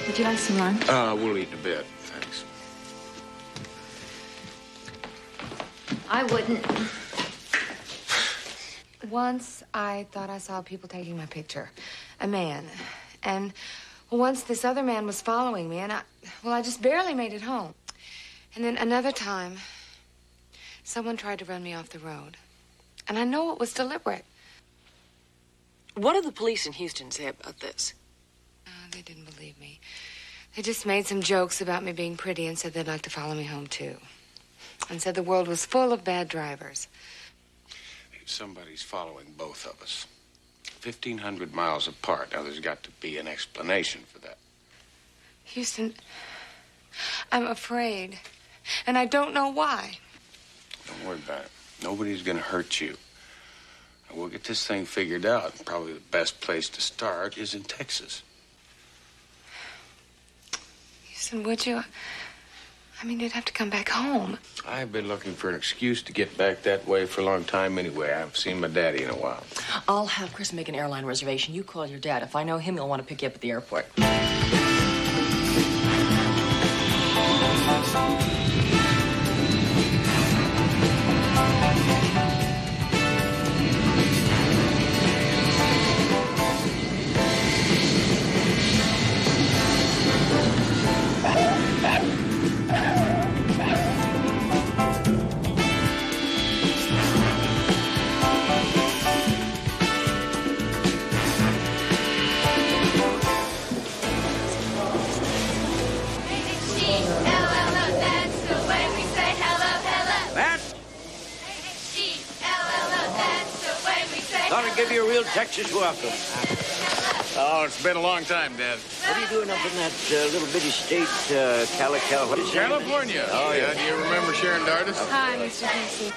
Would you like some lunch? We'll eat in a bit, thanks. I wouldn't. Once I thought I saw people taking my picture. A man. And once this other man was following me, and I just barely made it home. And then another time, someone tried to run me off the road. And I know it was deliberate. What did the police in Houston say about this? They didn't believe me. They just made some jokes about me being pretty and said they'd like to follow me home, too. And said the world was full of bad drivers. Somebody's following both of us. 1,500 miles apart. Now, there's got to be an explanation for that. Houston, I'm afraid. And I don't know why. Don't worry about it. Nobody's going to hurt you. We'll get this thing figured out. Probably the best place to start is in Texas. Houston, would you? I mean, you'd have to come back home. I've been looking for an excuse to get back that way for a long time anyway. I haven't seen my daddy in a while. I'll have Chris make an airline reservation. You call your dad. If I know him, he'll want to pick you up at the airport. Give you a real Texas welcome. Oh, it's been a long time, Dad. What are you doing up in that little bitty state, Calico? What is it? California. Oh, yeah. Do you remember Sharon Dardis? Hi, Mr. Casey.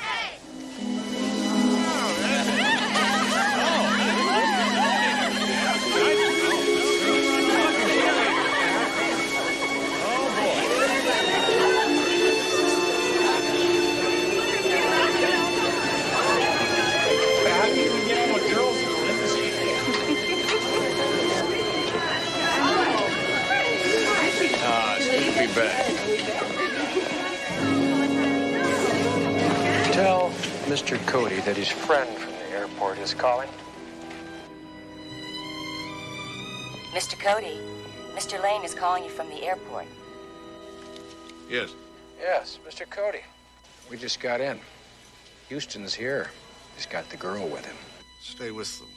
Mr. Cody that his friend from the airport is calling? Mr. Cody, Mr. Lane is calling you from the airport. Yes. Yes, Mr. Cody. We just got in. Houston's here. He's got the girl with him. Stay with them.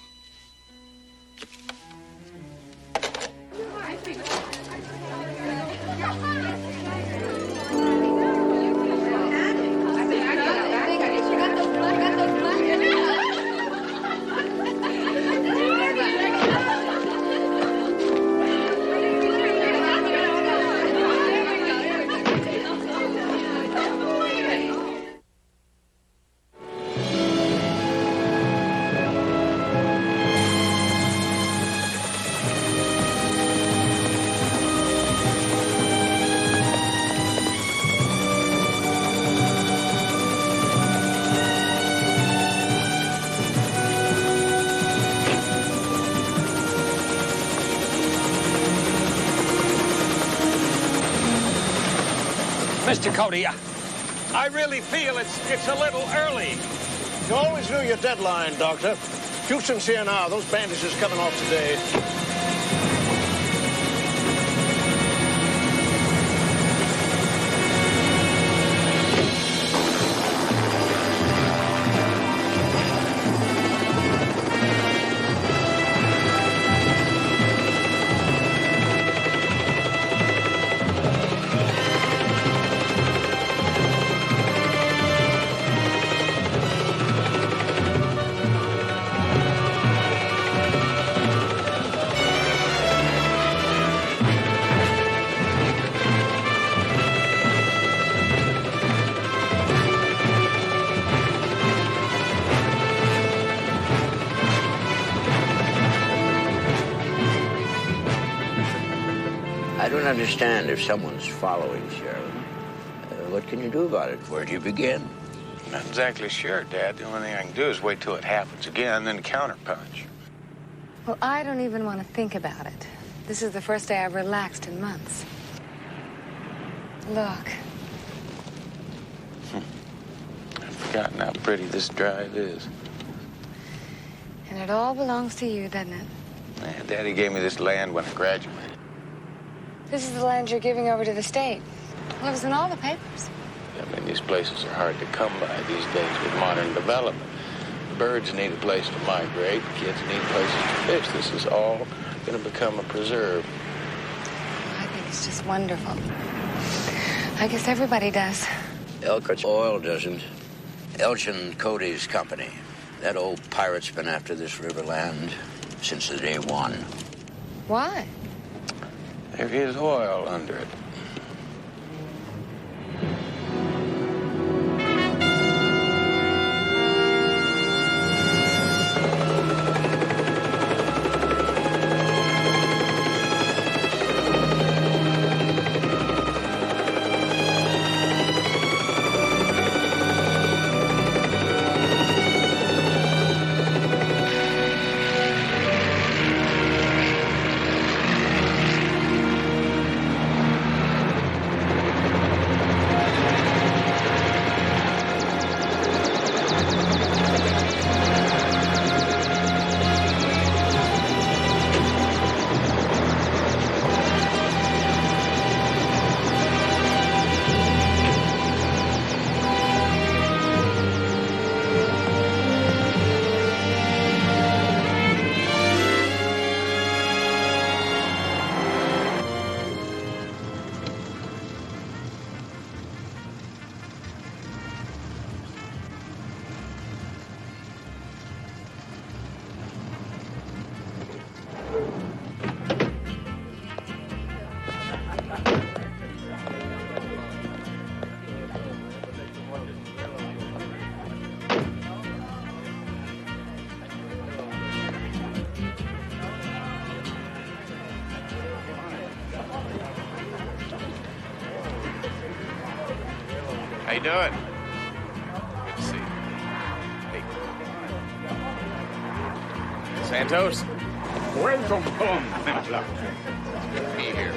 Mr. Cody, I really feel it's a little early. You always knew your deadline, Doctor. Houston's here now. Those bandages coming off today. I don't understand if someone's following Sharon. What can you do about it? Where do you begin? Not exactly sure, Dad. The only thing I can do is wait till it happens again, then counterpunch. Well, I don't even want to think about it. This is the first day I've relaxed in months. Look. I've forgotten how pretty this drive is. And it all belongs to you, doesn't it? Yeah, Daddy gave me this land when I graduated. This is the land you're giving over to the state. Well, it was in all the papers. I mean, these places are hard to come by these days with modern development. Birds need a place to migrate. Kids need places to fish. This is all going to become a preserve. I think it's just wonderful. I guess everybody does. Elkhart's Oil doesn't. Elchin Cody's company. That old pirate's been after this river land since the day one. Why? There is oil under it. How you doing? Good to see you. Hey. Santos? Welcome home, Matlock. Be here.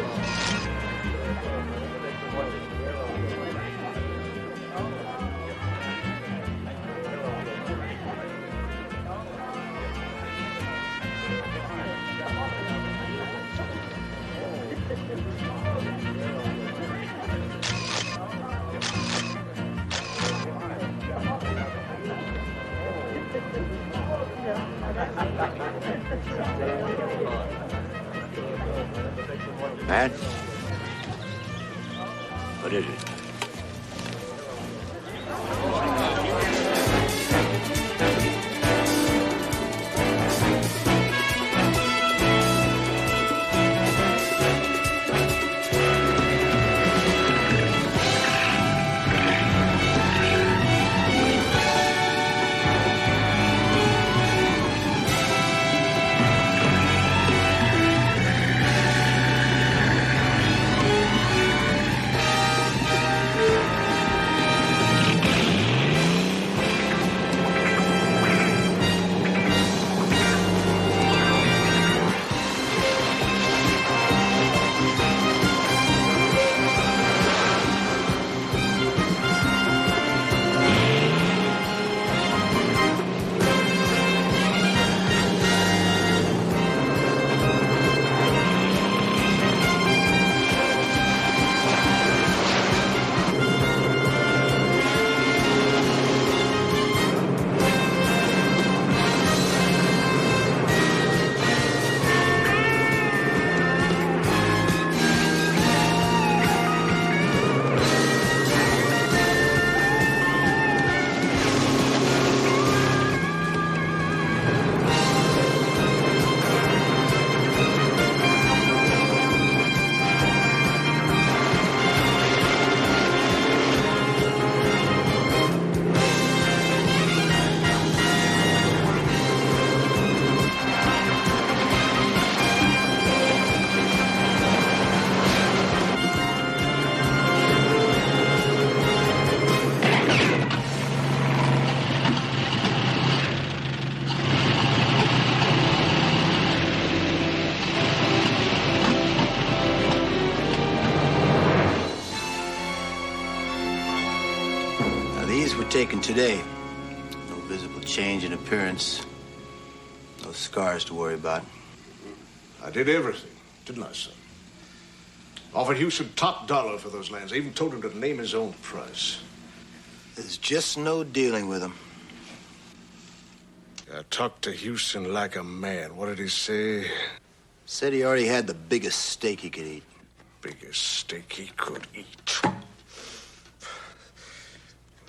Matt? What is it? Taken today. No visible change in appearance. No scars to worry about. I did everything, didn't I, son? Offered Houston top dollar for those lands. I even told him to name his own price. There's just no dealing with him. I talked to Houston like a man. What did he say? Said he already had the biggest steak he could eat. Biggest steak he could eat.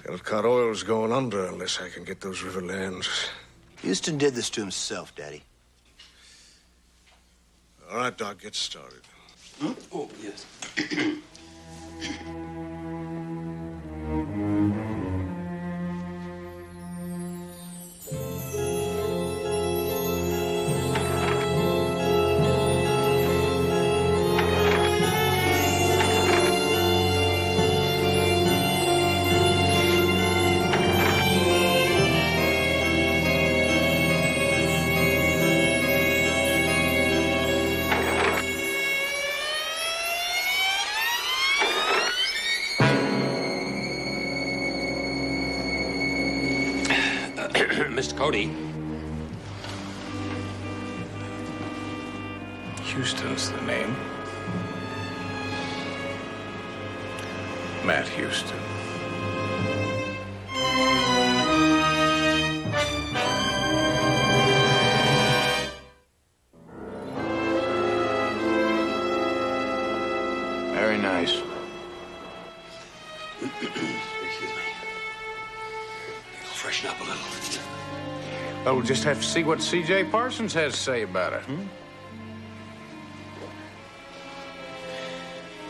Elkhart Oil's going under unless I can get those river lands. Houston did this to himself, Daddy. All right, Doc, get started. Hmm? Oh, yes. Mr. Cody. Houston's the name. Matt Houston. Very nice. Excuse me. Freshen up a little. Well, we'll just have to see what C.J. Parsons has to say about it.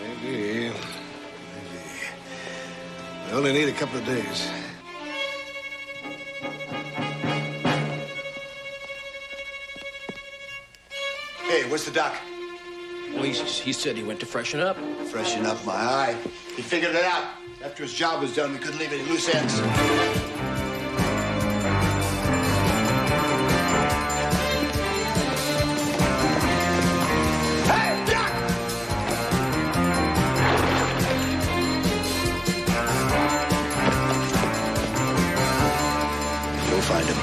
Maybe. We only need a couple of days. Hey, where's the doc? Well, he said he went to freshen up. Freshen up my eye. He figured it out. After his job was done, we couldn't leave any loose ends. Find him.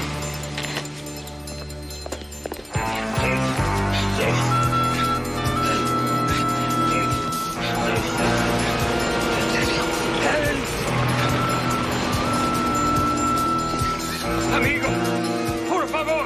Amigo, por favor.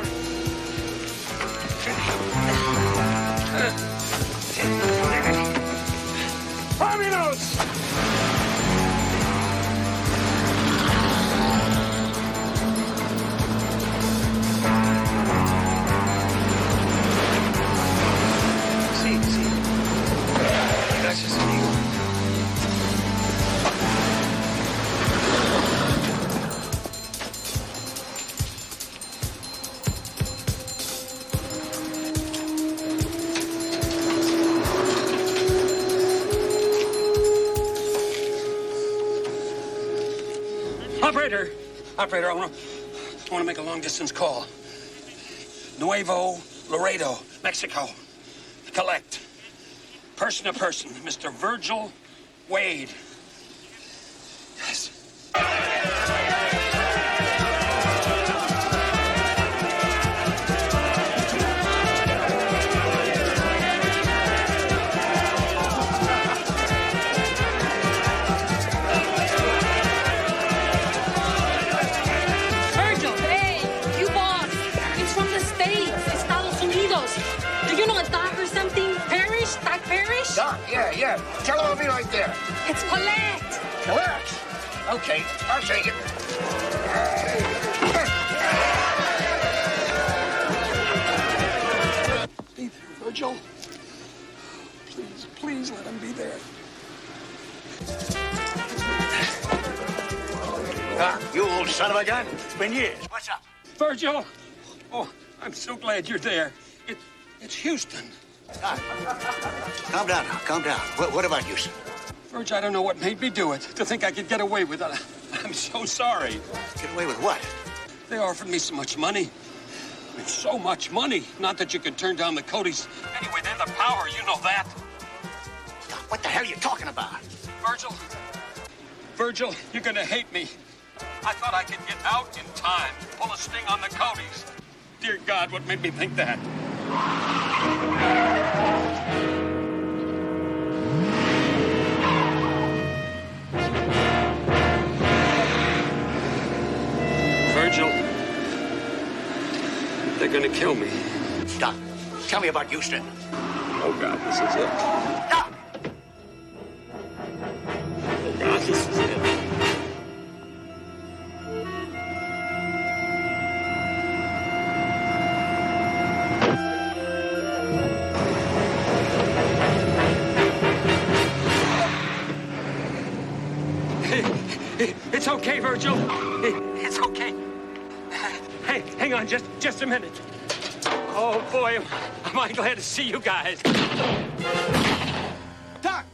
Operator, I want to make a long-distance call. Nuevo Laredo, Mexico. Collect. Person to person, Mr. Virgil Wade. Yes. Virgil, hey, you boss. It's from the States, Estados Unidos. Do you know a doc or something? Parrish? Doc Parrish? Doc, yeah. Tell him I'll be right there. It's Colette. Colette? Okay, I'll take it. Be there, Virgil. Please let him be there. Doc, you old son of a gun. It's been years. What's up? Virgil! Oh, I'm so glad you're there. It's Houston. Doc, calm down now, calm down. What about Houston? Virgil, I don't know what made me do it. To think I could get away with it. I'm so sorry. Get away with what? They offered me so much money. I mean, so much money. Not that you could turn down the Codys. Anyway, they're the power. You know that. Doc, what the hell are you talking about? Virgil, you're gonna hate me. I thought I could get out in time, pull a sting on the Codys. Dear God, what made me think that? Virgil, they're gonna kill me. Doc, tell me about Houston. Oh, God, this is it. Doc! Oh, God, this is it. It's okay, Virgil. It's okay. Hey, hang on just a minute. Oh, boy, am I glad to see you guys. Doc!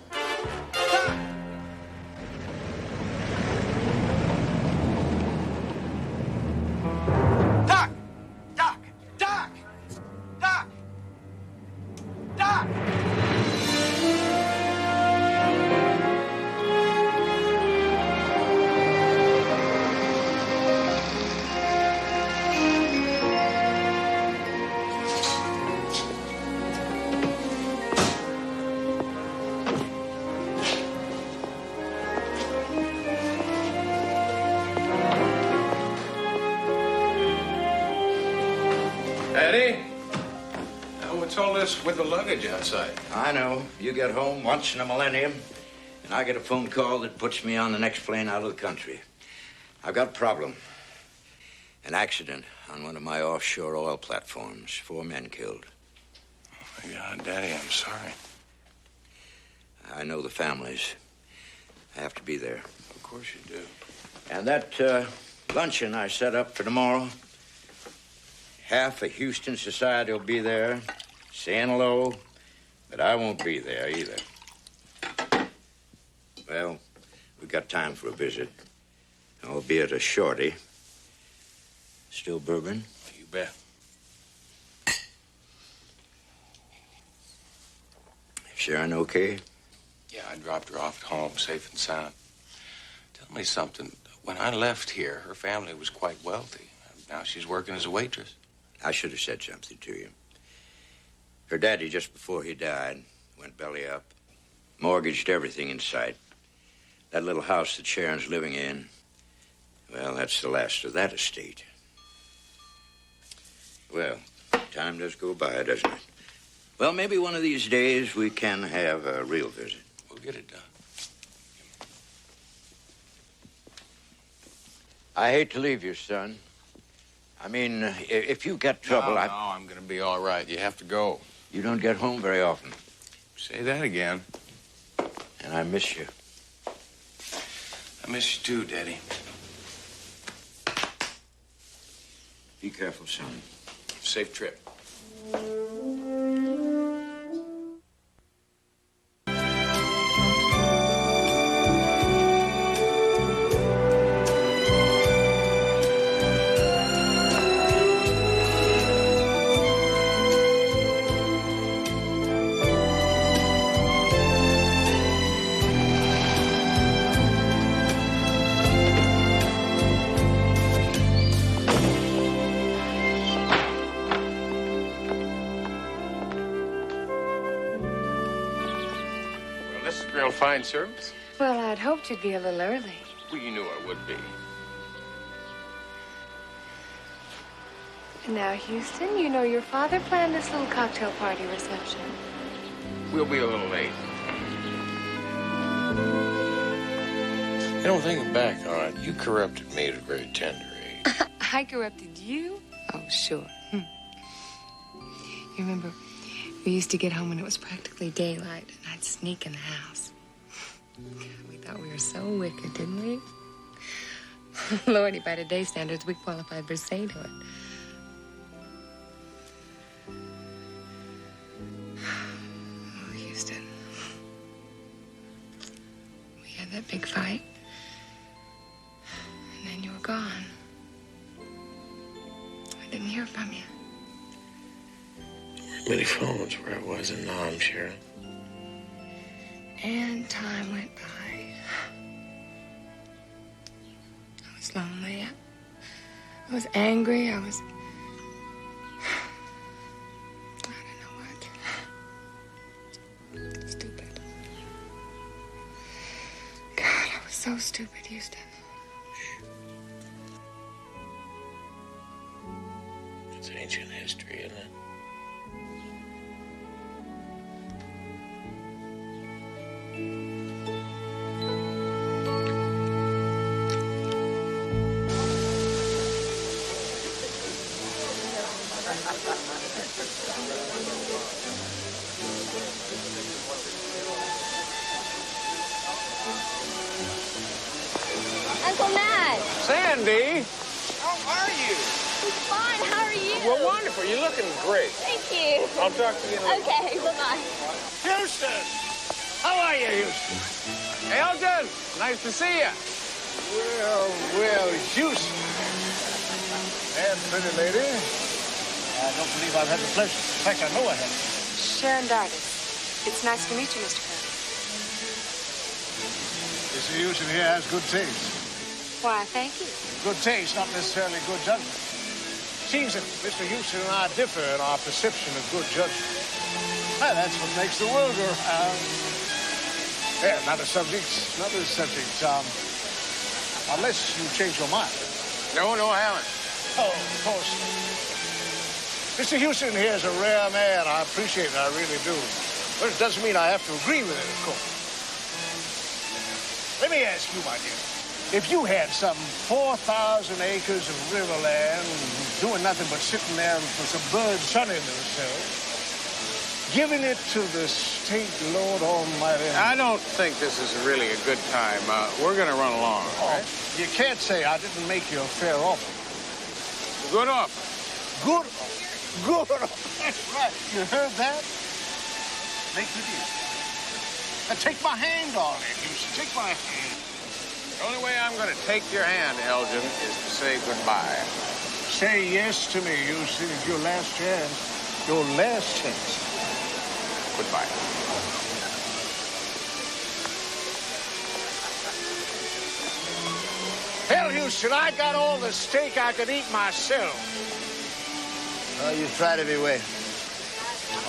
Doc! Doc! Doc! Doc! Doc! Eddie? What's all this with the luggage outside? I know. You get home once in a millennium, and I get a phone call that puts me on the next plane out of the country. I've got a problem. An accident on one of my offshore oil platforms. 4 men killed. Oh, my God, Daddy, I'm sorry. I know the families. I have to be there. Of course you do. And that luncheon I set up for tomorrow, half of Houston society will be there, saying hello, but I won't be there either. Well, we got time for a visit, albeit a shorty. Still bourbon? You bet. Sharon okay? Yeah, I dropped her off at home, safe and sound. Tell me something. When I left here, her family was quite wealthy. Now she's working as a waitress. I should have said something to you. Her daddy, just before he died, went belly up, mortgaged everything in sight. That little house that Sharon's living in, well, that's the last of that estate. Well, time does go by, doesn't it? Well, maybe one of these days we can have a real visit. We'll get it done. I hate to leave you, son. I mean, if you get trouble, No, I'm gonna be all right. You have to go. You don't get home very often. Say that again. And I miss you. I miss you too, Daddy. Be careful, son. Safe trip. fine service. Well, I'd hoped you'd be a little early. Well, you knew I would be. And now, Houston, you know your father planned this little cocktail party reception. We'll be a little late. You know, thinking back on it, you corrupted me at a very tender age. I corrupted you? Oh, sure. You remember, we used to get home when it was practically daylight, and I'd sneak in the house. We thought we were so wicked, didn't we? Lordy, by today's standards, we qualified for sainthood. Oh, Houston. We had that big fight, and then you were gone. I didn't hear from you. There weren't many phones where I was in Nam, Sharon. And time went by. I was lonely. I was angry. I don't know what. Stupid. God, I was so stupid, Houston. It's ancient history, isn't it? Uncle Matt. Sandy! How are you? Fine. How are you? Well, wonderful. You're looking great. Thank you. I'll talk to you in a little. Okay, bye-bye. Houston! How are you, Houston? Elgin! Nice to see you. Well, Houston. And pretty lady. I don't believe I've had the pleasure. In fact, I know I haven't. Sharon Dardis. It's nice to meet you, Mr. Cody. Mr. Houston here has good taste. Why, thank you. Good taste, not necessarily good judgment. Seems that Mr. Houston and I differ in our perception of good judgment. Well, that's what makes the world go round. Yeah, another subject. Unless you change your mind. No, I haven't. Oh, of course. Mr. Houston here is a rare man. I appreciate it, I really do. But it doesn't mean I have to agree with it, of course. Let me ask you, my dear. If you had some 4,000 acres of riverland, doing nothing but sitting there for some birds sunning themselves, giving it to the state Lord Almighty... I don't think this is really a good time. We're going to run along, right? You can't say I didn't make you a fair offer. Good offer. Good offer. Good offer. That's right. You heard that? Make the deal. Now take my hand on it, Houston. Take my hand. The only way I'm going to take your hand, Elgin, is to say goodbye. Say yes to me, Houston. It's your last chance. Your last chance. Goodbye. Hell, Houston, I got all the steak I could eat myself. Well, you tried every way.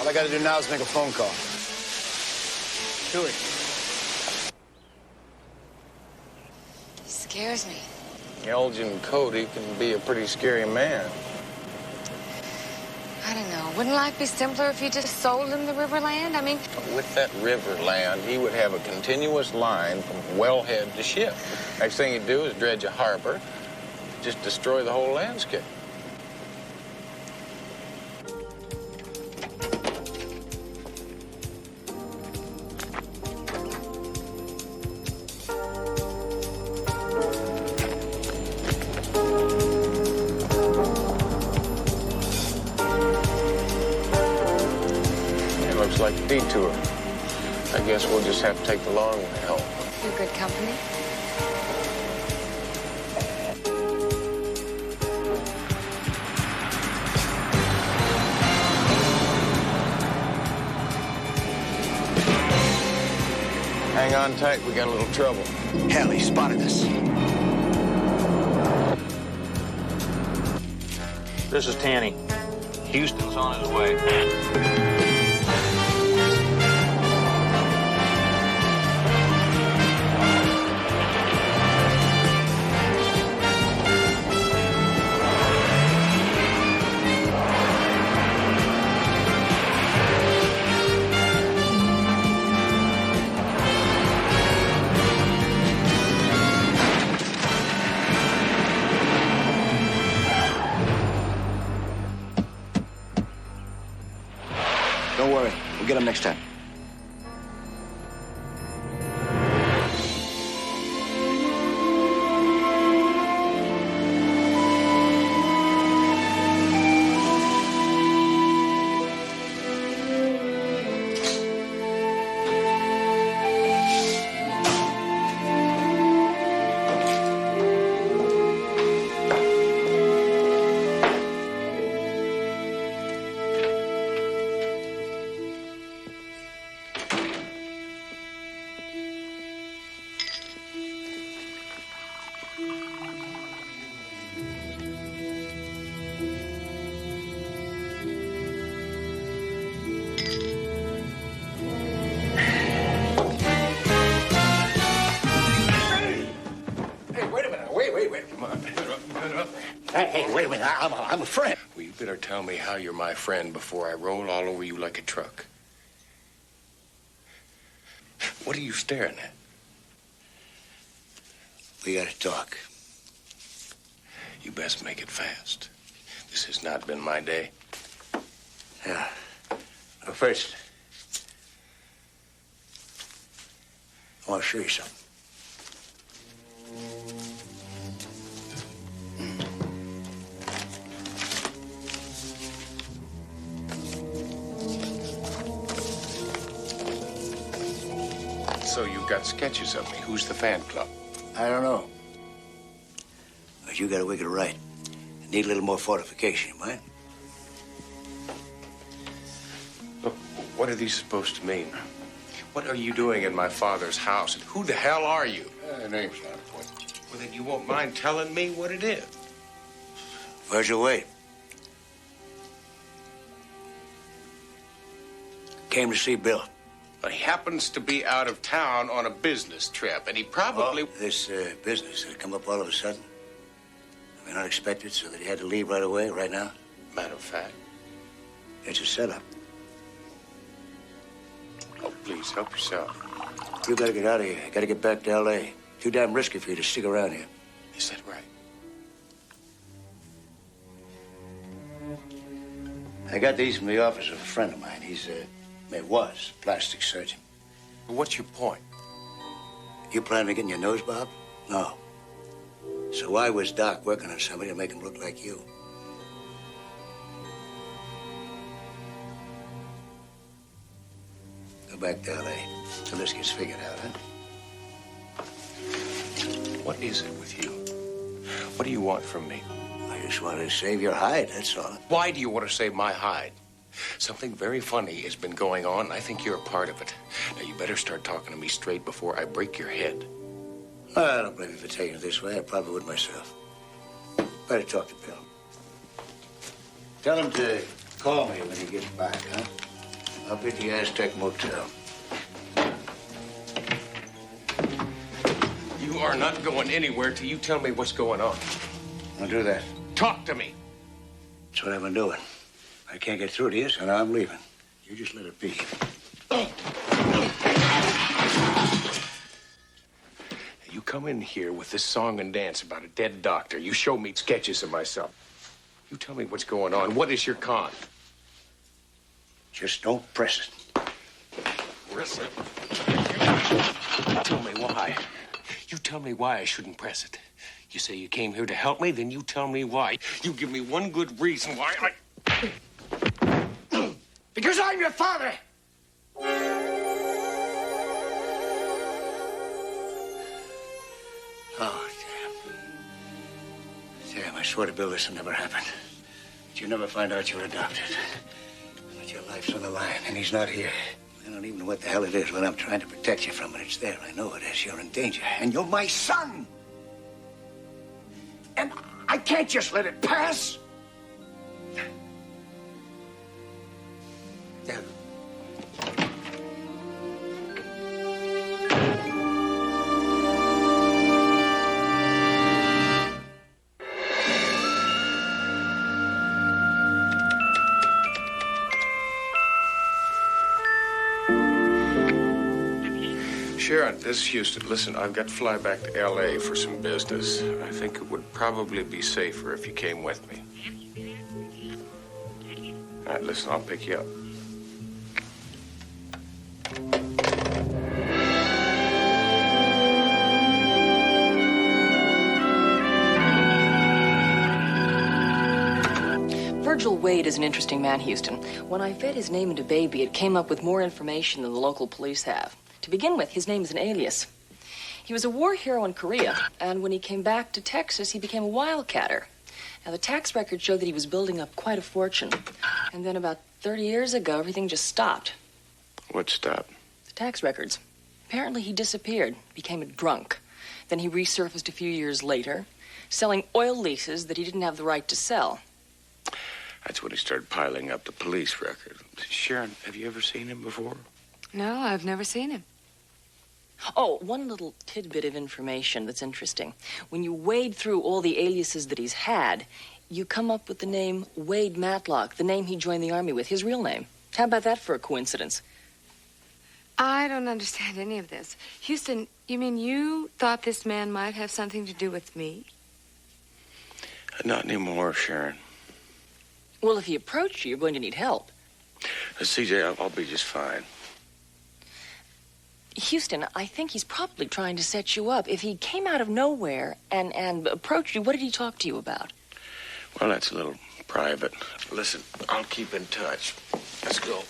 All I got to do now is make a phone call. Do it. He scares me. Elgin Cody can be a pretty scary man. I don't know. Wouldn't life be simpler if you just sold him the riverland? I mean... With that riverland, he would have a continuous line from wellhead to ship. Next thing he'd do is dredge a harbor, just destroy the whole landscape. Like a detour. I guess we'll just have to take the long way home. You're good company. Hang on tight, we got a little trouble. Hell, he spotted us. This is Tanny. Houston's on his way. We'll get him next time. Hey, wait a minute. I'm a friend. Well, you better tell me how you're my friend before I roll all over you like a truck. What are you staring at? We gotta talk. You best make it fast. This has not been my day. Yeah. Well, first, I want to show you something. So you've got sketches of me. Who's the fan club? I don't know. But you got a wicked right. I need a little more fortification, you mind? Look, what are these supposed to mean? What are you doing in my father's house? And who the hell are you? Name's not important. Well, then you won't mind telling me what it is. Virgil Wade. Came to see Bill. But he happens to be out of town on a business trip, and he probably... This business had come up all of a sudden. I mean, unexpected, so that he had to leave right away, right now. Matter of fact. It's a setup. Oh, please, help yourself. You gotta get out of here. Gotta get back to L.A. Too damn risky for you to stick around here. Is that right? I got these from the office of a friend of mine. He's, was a plastic surgeon. What's your point? You planning on getting your nose bobbed? No. So why was Doc working on somebody to make him look like you? Go back to L.A. till this gets figured out, huh? What is it with you? What do you want from me? I just want to save your hide, that's all. Why do you want to save my hide? Something very funny has been going on. I think you're a part of it. Now, you better start talking to me straight before I break your head. I don't blame you for taking it this way. I probably would myself. Better talk to Bill. Tell him to call me when he gets back, huh? I'll be at the Aztec Motel. You are not going anywhere till you tell me what's going on. I'll do that. Talk to me. That's what I've been doing. I can't get through to you, so now I'm leaving. You just let it be. You come in here with this song and dance about a dead doctor. You show me sketches of myself. You tell me what's going on. What is your con? Just don't press it. Press it? Tell me why. You tell me why I shouldn't press it. You say you came here to help me, then you tell me why. You give me one good reason why I... Because I'm your father! Oh, damn. I swear to Bill this will never happen. But you never find out you're adopted. But your life's on the line, and he's not here. I don't even know what the hell it is when I'm trying to protect you from it. It's there. I know it is. You're in danger. And you're my son! And I can't just let it pass! Now, Sharon, this is Houston. Listen, I've got to fly back to L.A. for some business. I think it would probably be safer if you came with me. All right, listen, I'll pick you up. Virgil Wade is an interesting man, Houston. When I fed his name into Baby, it came up with more information than the local police have. To begin with, his name is an alias. He was a war hero in Korea, and when he came back to Texas, he became a wildcatter. Now, the tax records show that he was building up quite a fortune. And then about 30 years ago, everything just stopped. What stopped? The tax records. Apparently, he disappeared, became a drunk. Then he resurfaced a few years later, selling oil leases that he didn't have the right to sell. That's when he started piling up the police record. Sharon, have you ever seen him before? No, I've never seen him. Oh, one little tidbit of information that's interesting. When you wade through all the aliases that he's had, you come up with the name Wade Matlock, the name he joined the Army with, his real name. How about that for a coincidence? I don't understand any of this. Houston, you mean you thought this man might have something to do with me? Not anymore, Sharon. Well, if he approached you, you're going to need help. CJ, I'll be just fine. Houston, I think he's probably trying to set you up. If he came out of nowhere and approached you, what did he talk to you about? Well, that's a little private. Listen, I'll keep in touch. Let's go.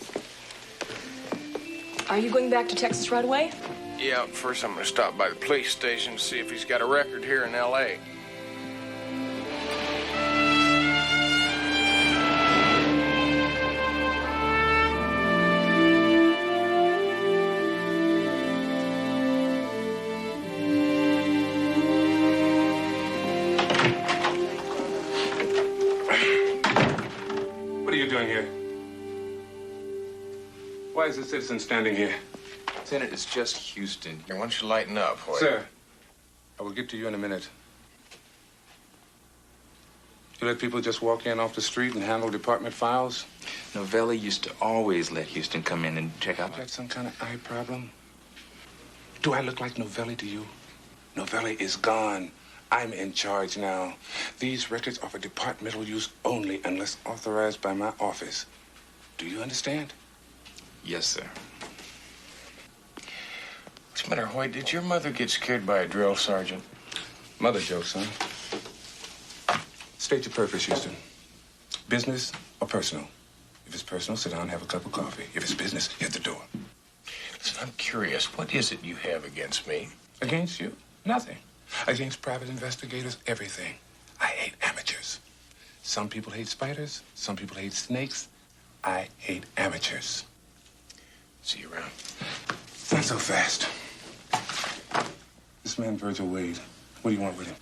Are you going back to Texas right away? Yeah, first I'm going to stop by the police station to see if he's got a record here in L.A. What are you doing here? Why is the citizen standing here? Lieutenant, it's just Houston. Why don't you lighten up, Hoyt? Sir, I will get to you in a minute. You let people just walk in off the street and handle department files? Novelli used to always let Houston come in and check out. Is that some kind of eye problem? Do I look like Novelli to you? Novelli is gone. I'm in charge now. These records are for departmental use only unless authorized by my office. Do you understand? Yes, sir. What's the matter, Hoyt? Did your mother get scared by a drill sergeant? Mother joke, son. State your purpose, Houston. Business or personal? If it's personal, sit down and have a cup of coffee. If it's business, hit the door. Listen, I'm curious. What is it you have against me? Against you? Nothing. Against private investigators, everything. I hate amateurs. Some people hate spiders. Some people hate snakes. I hate amateurs. See you around. Not so fast. This man, Virgil Wade, what do you want with him?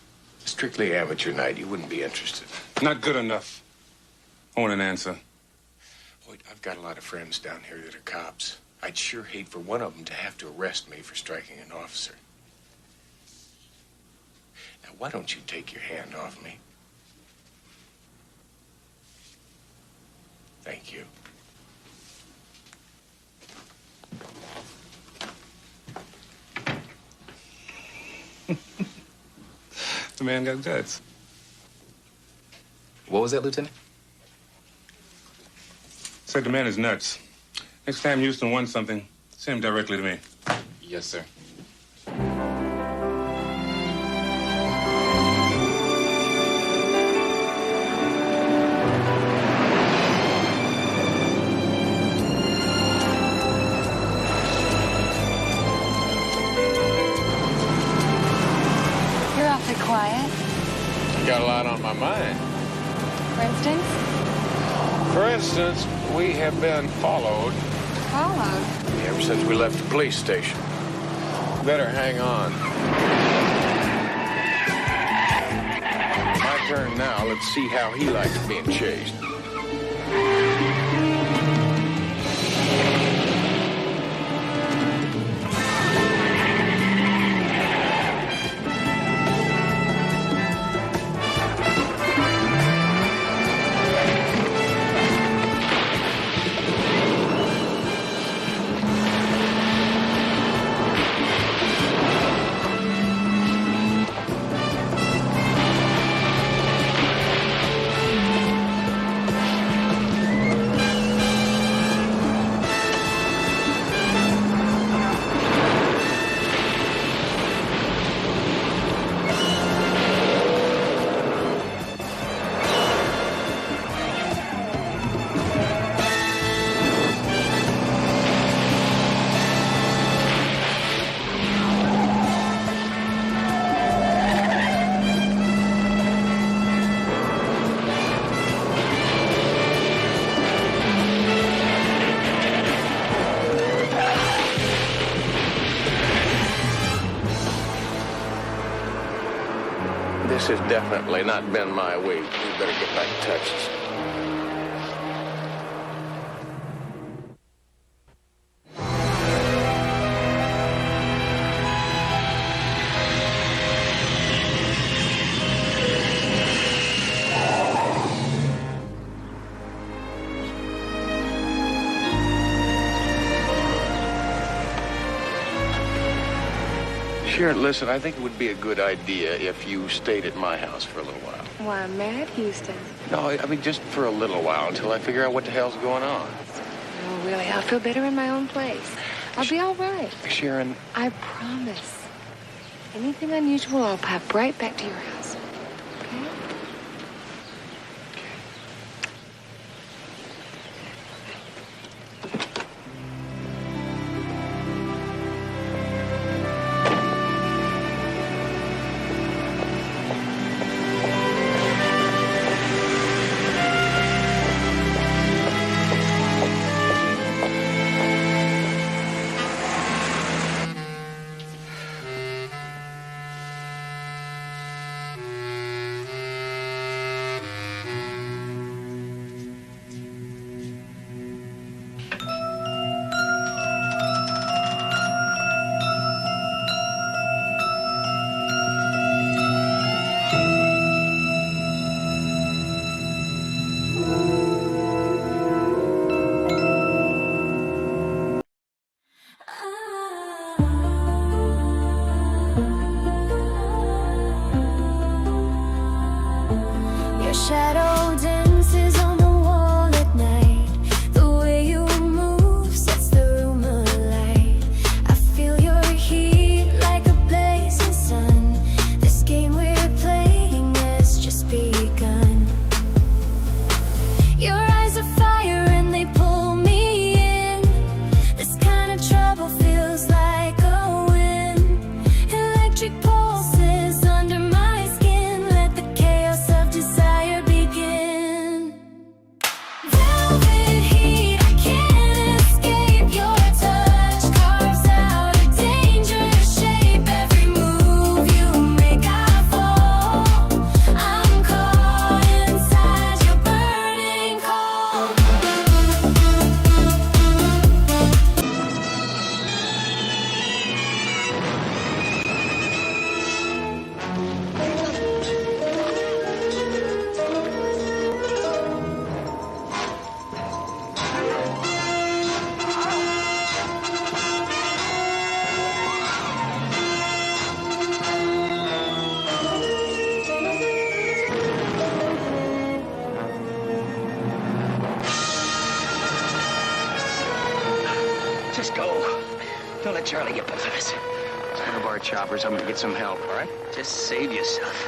Strictly amateur night. You wouldn't be interested. Not good enough. I want an answer. Hoyt, I've got a lot of friends down here that are cops. I'd sure hate for one of them to have to arrest me for striking an officer. Now, why don't you take your hand off me? Thank you. The man got guts. What was that, Lieutenant? Said the man is nuts. Next time Houston wants something, send him directly to me. Yes, sir. Quiet. Got a lot on my mind. For instance? For instance, we have been followed. Followed? Ever since we left the police station. Better hang on. My turn now. Let's see how he likes being chased. This has definitely not been my week. We better get back to Texas. Sharon, listen, I think it would be a good idea if you stayed at my house for a little while. Why, I'm mad, Houston. No, I mean, just for a little while until I figure out what the hell's going on. Oh, really, I'll feel better in my own place. I'll be all right. Sharon. I promise. Anything unusual, I'll pop right back to your house. Okay? Shadow dances on the wall at night. The way you move sets the room alight. I feel your heat like a blazing sun. This game we're playing has just begun. Your eyes are fire and they pull me in. This kind of trouble feels like a win. Electric pulses under my skin. Let the chaos of desire begin. Velvet heat, I can't escape your touch. Carves out a dangerous shape. Every move you make, I fall. I'm caught inside your burning cold. Just go. Don't let Charlie get both of us. It's one of our choppers. I'm gonna get some help, all right? Just save yourself.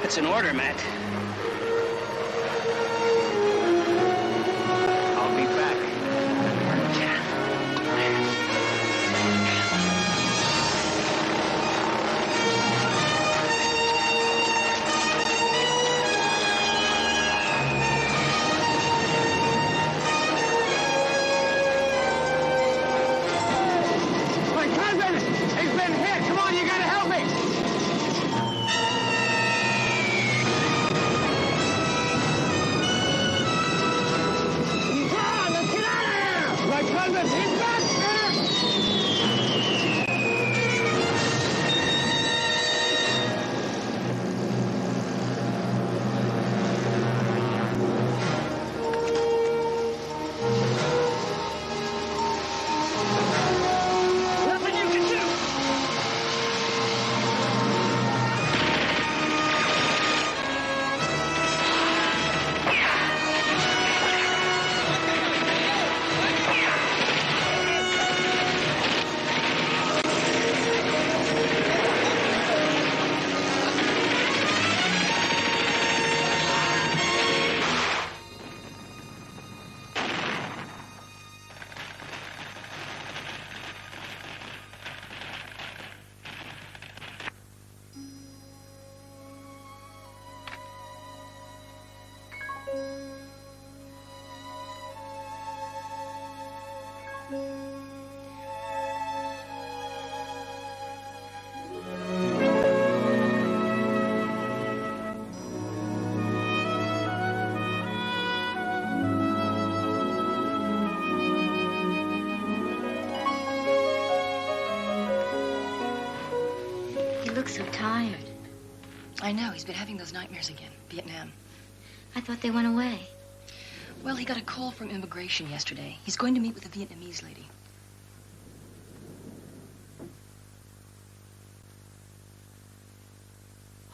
That's an order, Matt. I'll be back. My cousin! He's been hit! Come on, you gotta help me! tired. I know. He's been having those nightmares again. Vietnam. I thought they went away. Well, he got a call from immigration yesterday. He's going to meet with a Vietnamese lady.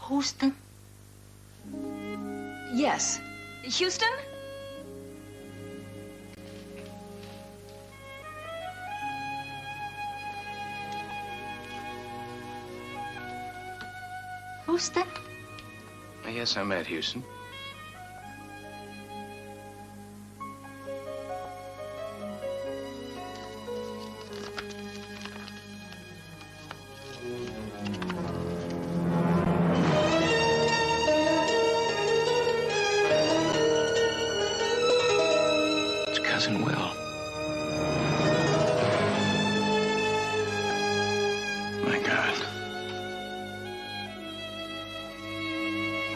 Houston? Yes. Houston? Houston? Yes, I'm at Houston. Cousin Will. My God.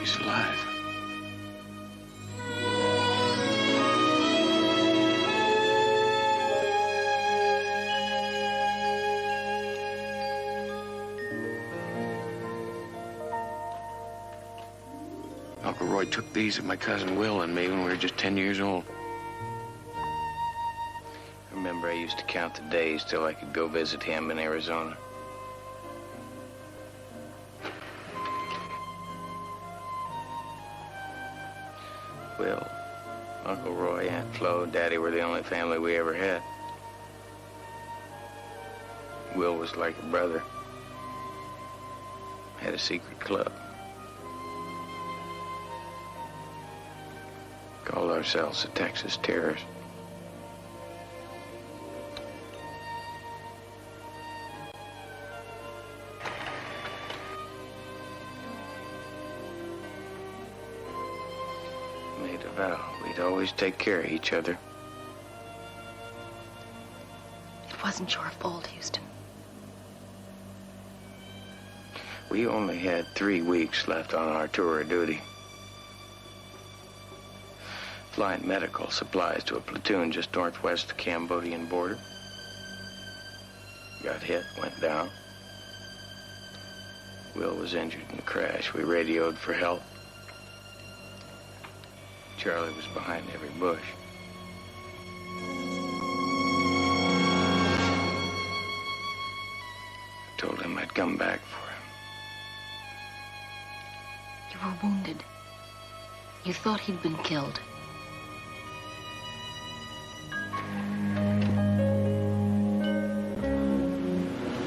He's alive. Uncle Roy took these of my cousin Will and me when we were just 10 years old. I remember I used to count the days till I could go visit him in Arizona. Will, Uncle Roy, Aunt Flo, Daddy were the only family we ever had. Will was like a brother. Had a secret club. Called ourselves the Texas Terrors. Made a vow we'd always take care of each other. It wasn't your fault, Houston. We only had 3 weeks left on our tour of duty. Flying medical supplies to a platoon just northwest of the Cambodian border. Got hit, went down. Will was injured in the crash. We radioed for help. Charlie was behind every bush. I told him I'd come back for him. You were wounded. You thought he'd been killed.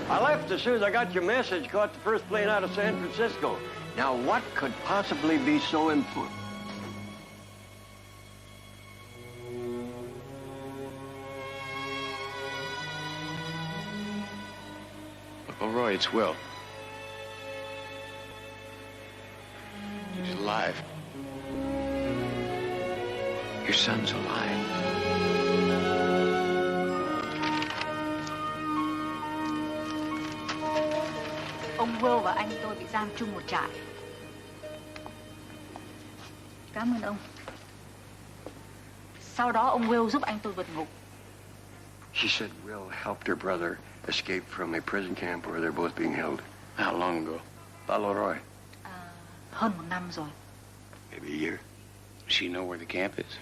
I left as soon as I got your message, caught the first plane out of San Francisco. Now, what could possibly be so important? Uncle Roy, it's Will. He's alive. Your son's alive. Ông Will và anh tôi bị giam chung một trại. Cảm ơn ông. Sau đó ông Will giúp anh tôi vượt ngục. She said Will helped her brother escape from a prison camp where they're both being held. How long ago? Paulo Roy. Hơn 1 năm rồi. Maybe a year. Does she know where the camp is?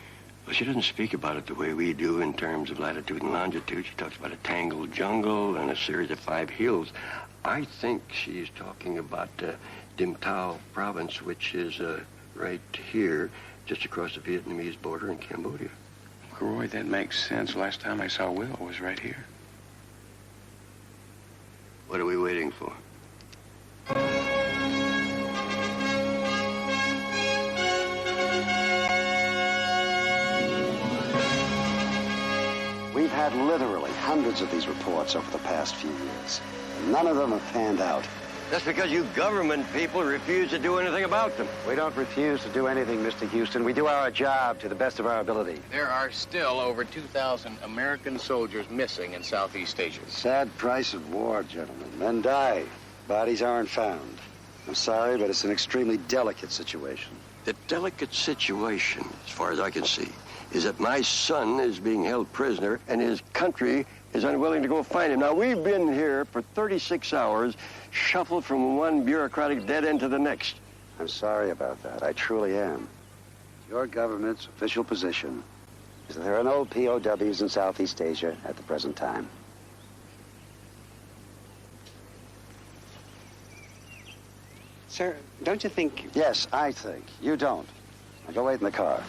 Well, she doesn't speak about it the way we do in terms of latitude and longitude. She talks about a tangled jungle and a series of 5 hills. I think she's talking about Dim Tao province, which is right here, just across the Vietnamese border in Cambodia. Uncle Roy, that makes sense. Last time I saw Will was right here. What are we waiting for? We've had literally hundreds of these reports over the past few years. None of them have panned out. That's because you government people refuse to do anything about them. We don't refuse to do anything, Mr. Houston. We do our job to the best of our ability. There are still over 2,000 American soldiers missing in Southeast Asia. Sad price of war, gentlemen. Men die. Bodies aren't found. I'm sorry, but it's an extremely delicate situation. The delicate situation, as far as I can see, is that my son is being held prisoner and his country is unwilling to go find him. Now, we've been here for 36 hours, shuffled from one bureaucratic dead end to the next. I'm sorry about that. I truly am. Your government's official position is that there are no POWs in Southeast Asia at the present time. Sir, don't you think... Yes, I think. You don't. Now go wait in the car.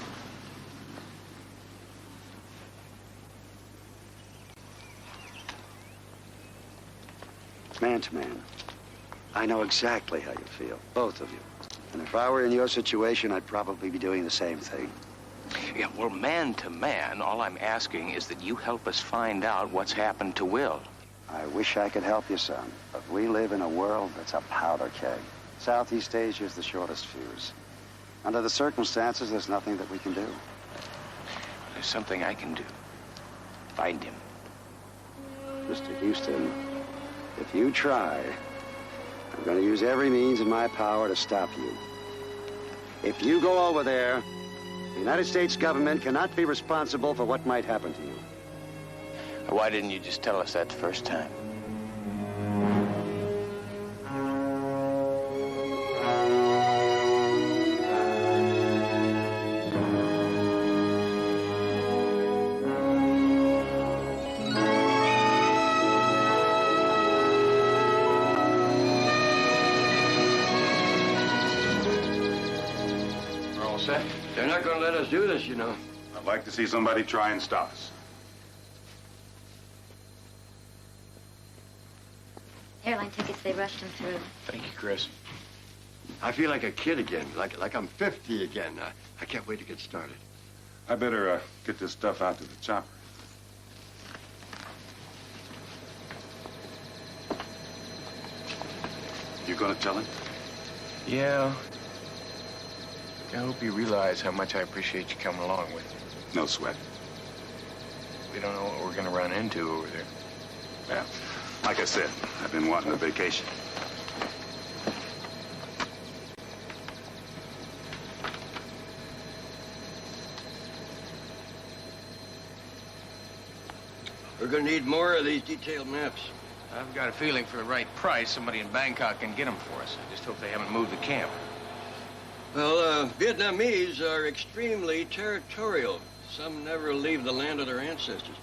Man to man, I know exactly how you feel, both of you. And if I were in your situation, I'd probably be doing the same thing. Yeah, well, man to man, all I'm asking is that you help us find out what's happened to Will. I wish I could help you, son, but we live in a world that's a powder keg. Southeast Asia is the shortest fuse. Under the circumstances, there's nothing that we can do. There's something I can do. Find him. Mr. Houston, if you try, I'm going to use every means in my power to stop you. If you go over there, the United States government cannot be responsible for what might happen to you. Why didn't you just tell us that the first time? They're not going to let us do this, you know. I'd like to see somebody try and stop us. Airline tickets, they rushed him through. Thank you, Chris. I feel like a kid again, like I'm 50 again. I can't wait to get started. I better get this stuff out to the chopper. You gonna tell him? Yeah. I hope you realize how much I appreciate you coming along with me. No sweat. We don't know what we're gonna run into over there. Yeah. Like I said, I've been wanting a vacation. We're going to need more of these detailed maps. I've got a feeling for the right price, somebody in Bangkok can get them for us. I just hope they haven't moved the camp. Well, Vietnamese are extremely territorial. Some never leave the land of their ancestors.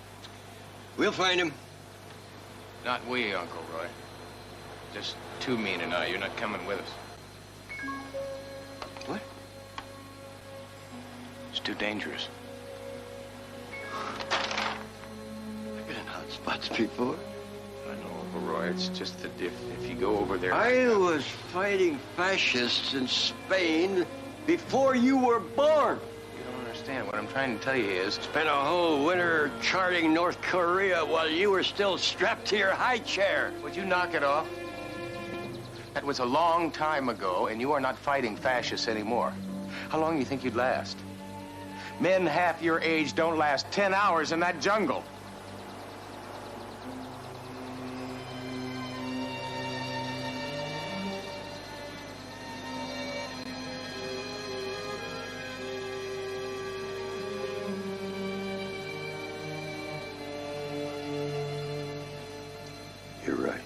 We'll find him. Not we, Uncle Roy. Just too mean and I. You're not coming with us. What? It's too dangerous. I've been in hot spots before. I know, Uncle Roy. It's just that if you go over there... I was fighting fascists in Spain before you were born. You don't understand. What I'm trying to tell you is... Spent a whole winter charting North Korea while you were still strapped to your high chair. Would you knock it off? That was a long time ago, and you are not fighting fascists anymore. How long do you think you'd last? Men half your age don't last 10 hours in that jungle. You're right.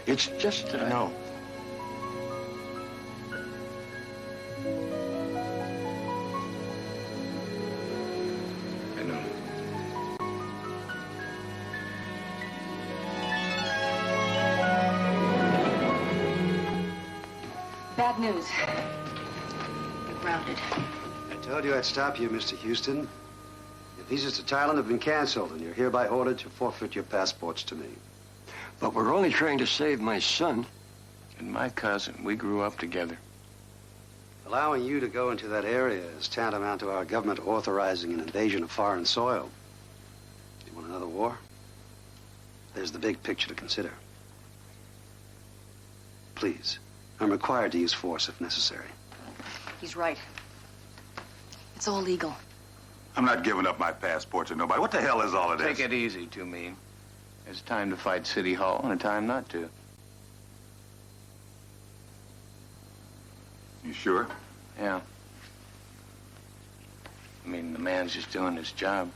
It's just that No. I know. Bad news. You're grounded. I told you I'd stop you, Mr. Houston. Your visas to Thailand have been canceled, and you're hereby ordered to forfeit your passports to me. But we're only trying to save my son. And my cousin. We grew up together. Allowing you to go into that area is tantamount to our government authorizing an invasion of foreign soil. You want another war? There's the big picture to consider. Please, I'm required to use force if necessary. He's right. It's all legal. I'm not giving up my passport to nobody. What the hell is all of this? Take it easy, Too Mean. There's a time to fight City Hall and a time not to. You sure? Yeah. I mean, the man's just doing his job.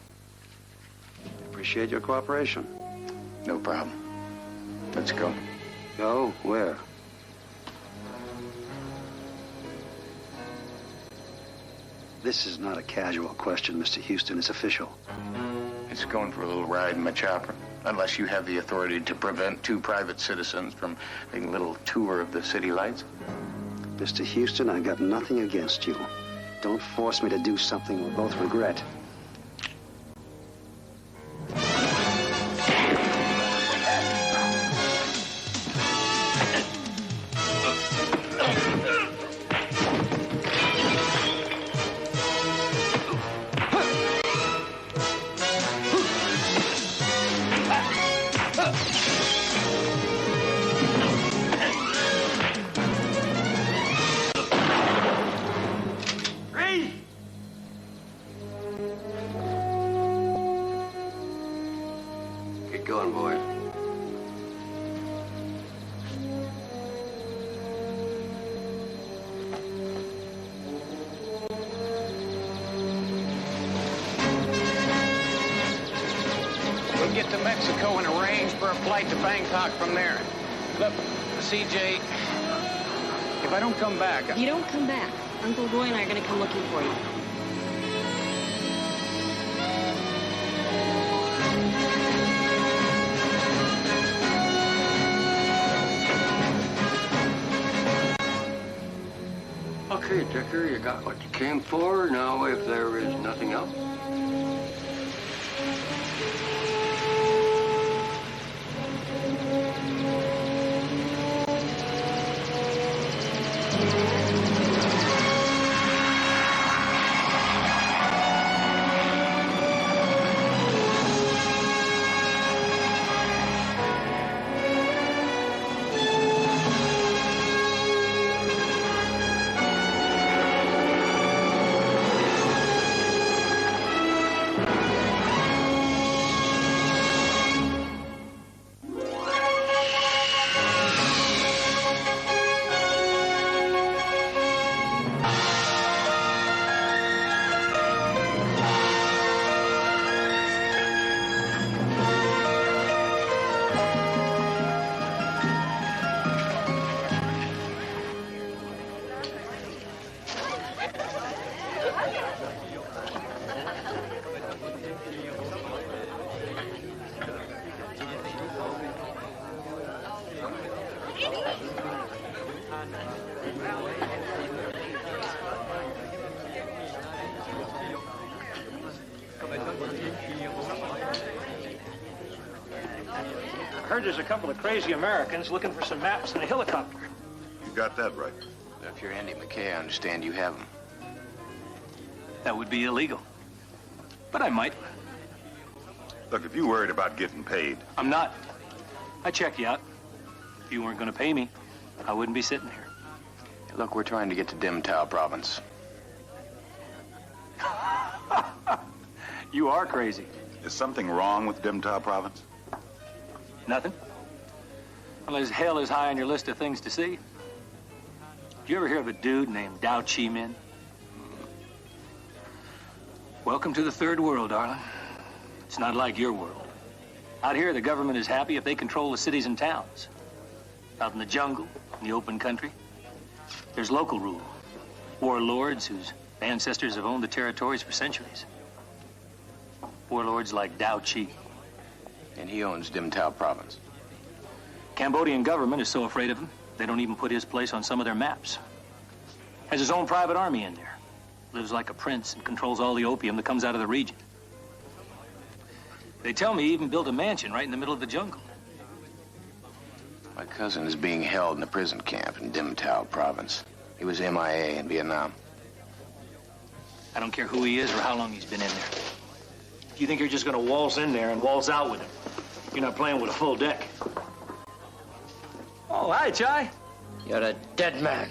Appreciate your cooperation. No problem. Let's go. Go? Where? This is not a casual question, Mr. Houston. It's official. It's going for a little ride in my chopper. Unless you have the authority to prevent two private citizens from taking a little tour of the city lights. Mr. Houston, I got nothing against you. Don't force me to do something we'll both regret. Get going, boys. We'll get to Mexico and arrange for a flight to Bangkok from there. Look, CJ, if I don't come back... If you don't come back, Uncle Roy and I are going to come looking for you. Okay, Dicker, you got what you came for. Now, if there is nothing else. I heard there's a couple of crazy Americans looking for some maps and a helicopter. You got that right. If you're Andy McKay, I understand you have them. That would be illegal. But I might. Look, if you're worried about getting paid... I'm not. I check you out. If you weren't going to pay me, I wouldn't be sitting here. Look, we're trying to get to Dimtao province. You are crazy. Is something wrong with Dimtao province? Nothing. Unless hell is high on your list of things to see. Did you ever hear of a dude named Dao Chi Min? Welcome to the third world, darling. It's not like your world. Out here, the government is happy if they control the cities and towns. Out in the jungle, in the open country, there's local rule. Warlords whose ancestors have owned the territories for centuries. Warlords like Dao Chi. And he owns Dimtao province. Cambodian government is so afraid of him, they don't even put his place on some of their maps. Has his own private army in there. Lives like a prince and controls all the opium that comes out of the region. They tell me he even built a mansion right in the middle of the jungle. My cousin is being held in a prison camp in Dimtao province. He was MIA in Vietnam. I don't care who he is or how long he's been in there. If you think you're just going to waltz in there and waltz out with him, you're not playing with a full deck. Oh, hi, Chai. You're a dead man.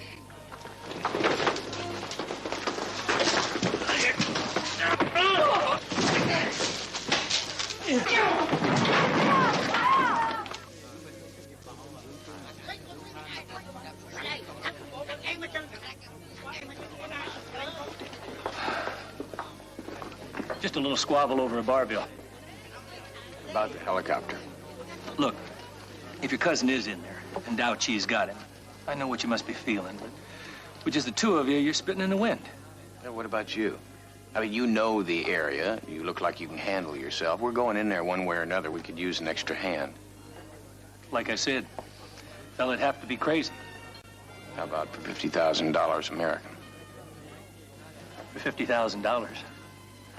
Just a little squabble over a bar bill. About the helicopter. Look, if your cousin is in there and Dao Chi's got him, I know what you must be feeling, but with just the two of you, you're spitting in the wind. Now, what about you? I mean, you know the area. You look like you can handle yourself. We're going in there one way or another. We could use an extra hand. Like I said, fella'd have to be crazy. How about for $50,000 American? For $50,000,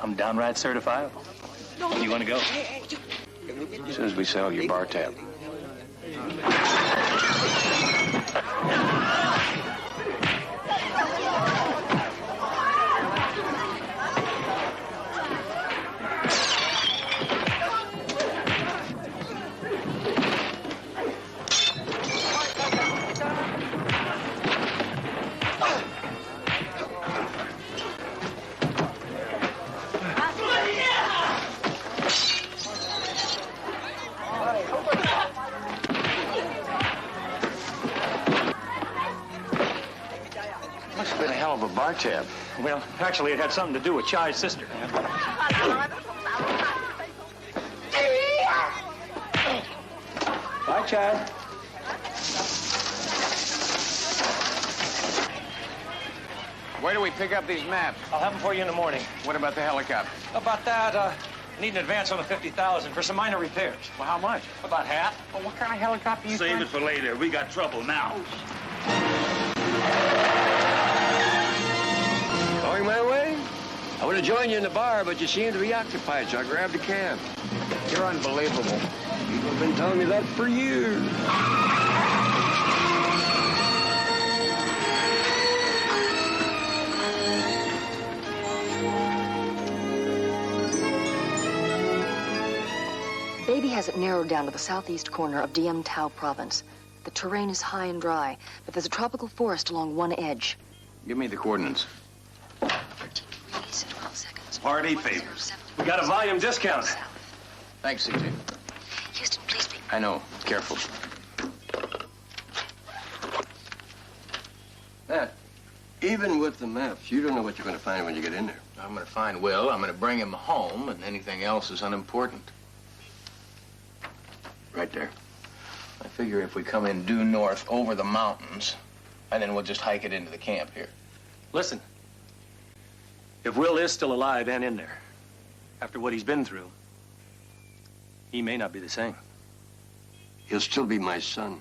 I'm downright certifiable. You want to go? As soon as we sell your bar tab. Must have been a hell of a bar tab. Well, actually, it had something to do with Chai's sister. Bye, Chai. Where do we pick up these maps? I'll have them for you in the morning. What about the helicopter? About that, I need an advance on the $50,000 for some minor repairs. Well, how much? About half. Well, what kind of helicopter you Save it for later. We got trouble now. Going my way? I would have joined you in the bar, but you seem to be occupied, so I grabbed a cab. You're unbelievable. People have been telling me that for years. Baby has it narrowed down to the southeast corner of Diem Tao province. The terrain is high and dry, but there's a tropical forest along one edge. Give me the coordinates. Party favors. We got a volume discount. Thanks, CJ. Houston, please be... I know. Careful. Matt, even with the maps, you don't know what you're going to find when you get in there. I'm going to find Will. I'm going to bring him home, and anything else is unimportant. Right there. I figure if we come in due north over the mountains, and then we'll just hike it into the camp here. Listen, if Will is still alive and in there, after what he's been through, he may not be the same. He'll still be my son.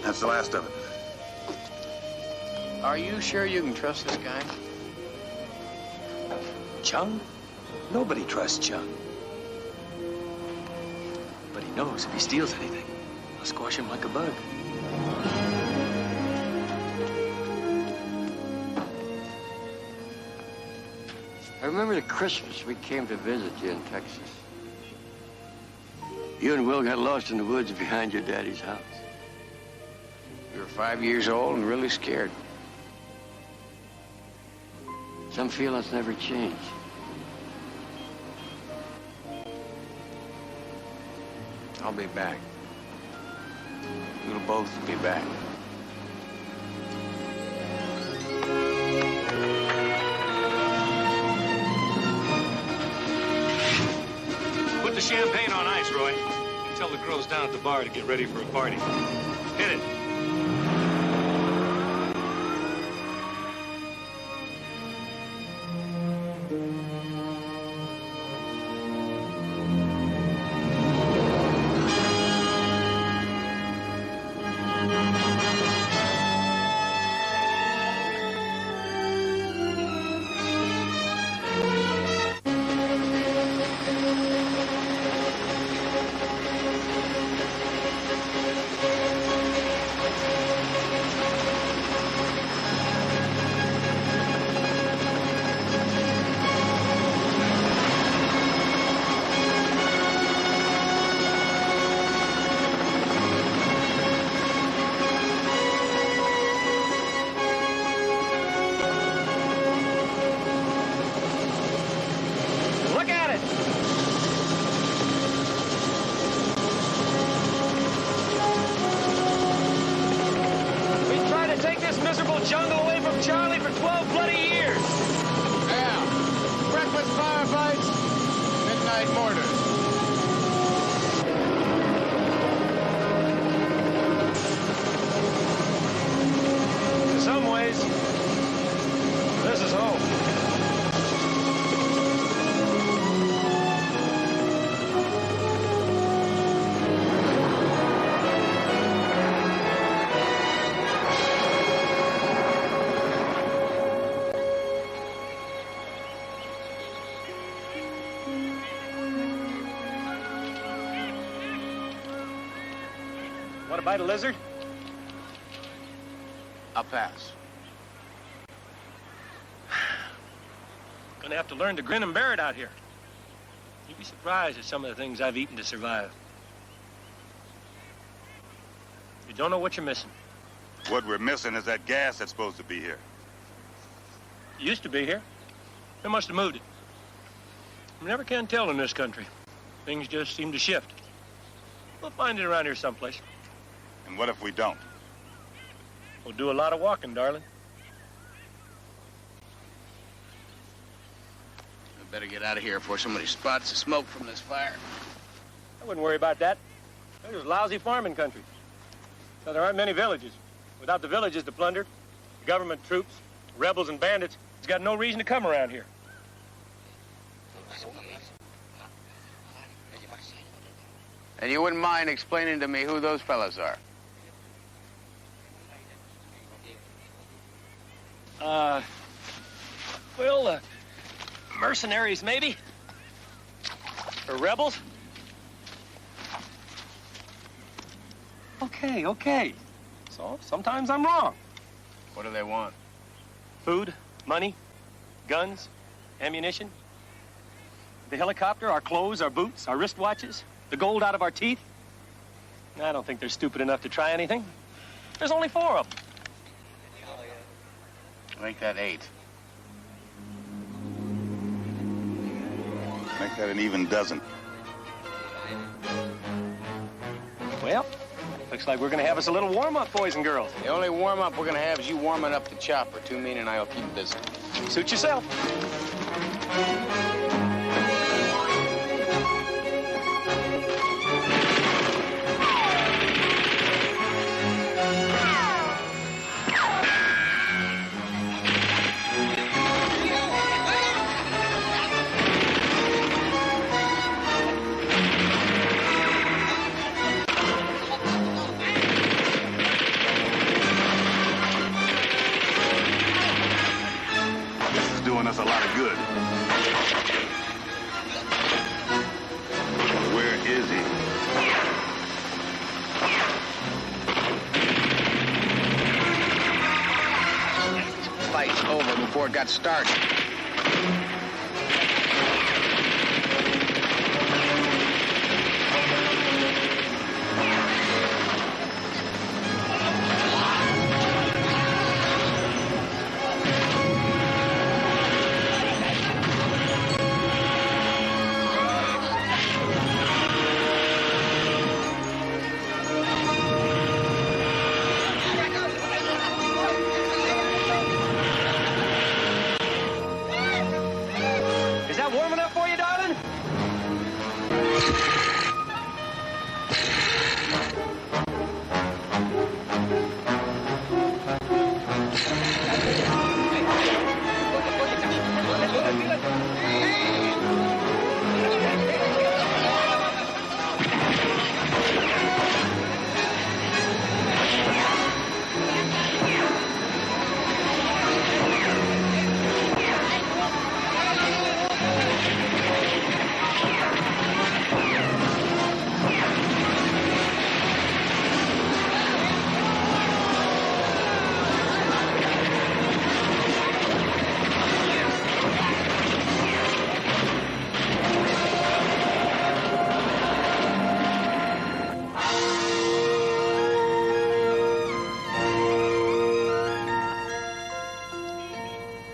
That's the last of it. Are you sure you can trust this guy? Chung? Nobody trusts Chung. But he knows if he steals anything, I'll squash him like a bug. I remember the Christmas we came to visit you in Texas. You and Will got lost in the woods behind your daddy's house. You were 5 years old and really scared. Some feel that's never changed. I'll be back. We'll both be back. Put the champagne on ice, Roy. And tell the girls down at the bar to get ready for a party. Hit it. the jungle away from Charlie for 12 bloody years. Yeah. Breakfast firefights, midnight mortars. In some ways, this is home. Want to bite a lizard? I'll pass. Gonna have to learn to grin and bear it out here. You'd be surprised at some of the things I've eaten to survive. You don't know what you're missing. What we're missing is that gas that's supposed to be here. It used to be here. They must have moved it. You never can tell in this country. Things just seem to shift. We'll find it around here someplace. And what if we don't? We'll do a lot of walking, darling. We better get out of here before somebody spots the smoke from this fire. I wouldn't worry about that. This is lousy farming country. Now, there aren't many villages. Without the villages to plunder, the government troops, rebels and bandits, it's got no reason to come around here. And you wouldn't mind explaining to me who those fellas are? Well, mercenaries, maybe? Or rebels? Okay. So, sometimes I'm wrong. What do they want? Food, money, guns, ammunition. The helicopter, our clothes, our boots, our wristwatches, the gold out of our teeth. I don't think they're stupid enough to try anything. There's only 4 of them. Make that 8. Make that an even dozen. Well, looks like we're gonna have us a little warm-up, boys and girls. The only warm-up we're gonna have is you warming up the chopper. 2 Mean and I'll keep busy. Suit yourself. Doing us a lot of good. Where is he? Fight's over before it got started.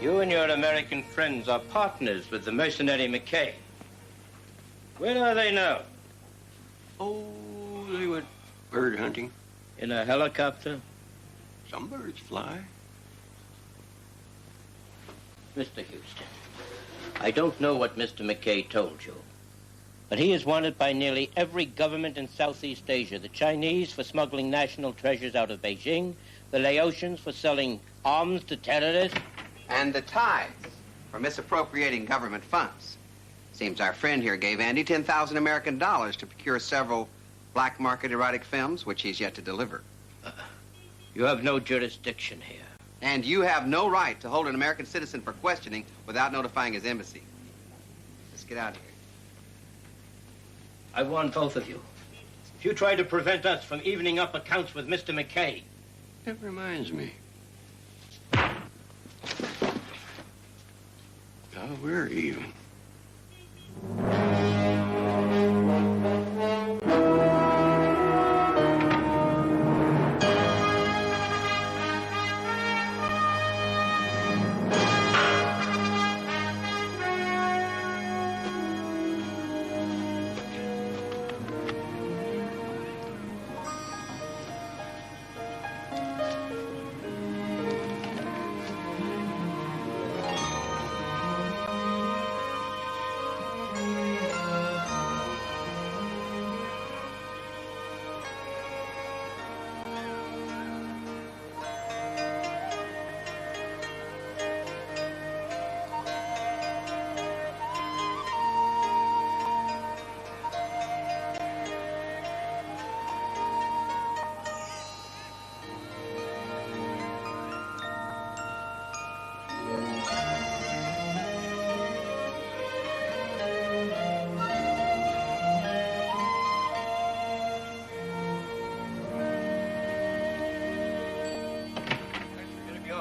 You and your American friends are partners with the mercenary McKay. Where are they now? Oh, they went bird hunting. In a helicopter? Some birds fly. Mr. Houston, I don't know what Mr. McKay told you, but he is wanted by nearly every government in Southeast Asia. The Chinese for smuggling national treasures out of Beijing, the Laotians for selling arms to terrorists, And the Thais for misappropriating government funds. Seems our friend here gave Andy 10,000 American dollars to procure several black market erotic films, which he's yet to deliver. You have no jurisdiction here. And you have no right to hold an American citizen for questioning without notifying his embassy. Let's get out of here. I warn both of you. If you try to prevent us from evening up accounts with Mr. McKay. That reminds me. Now we're even.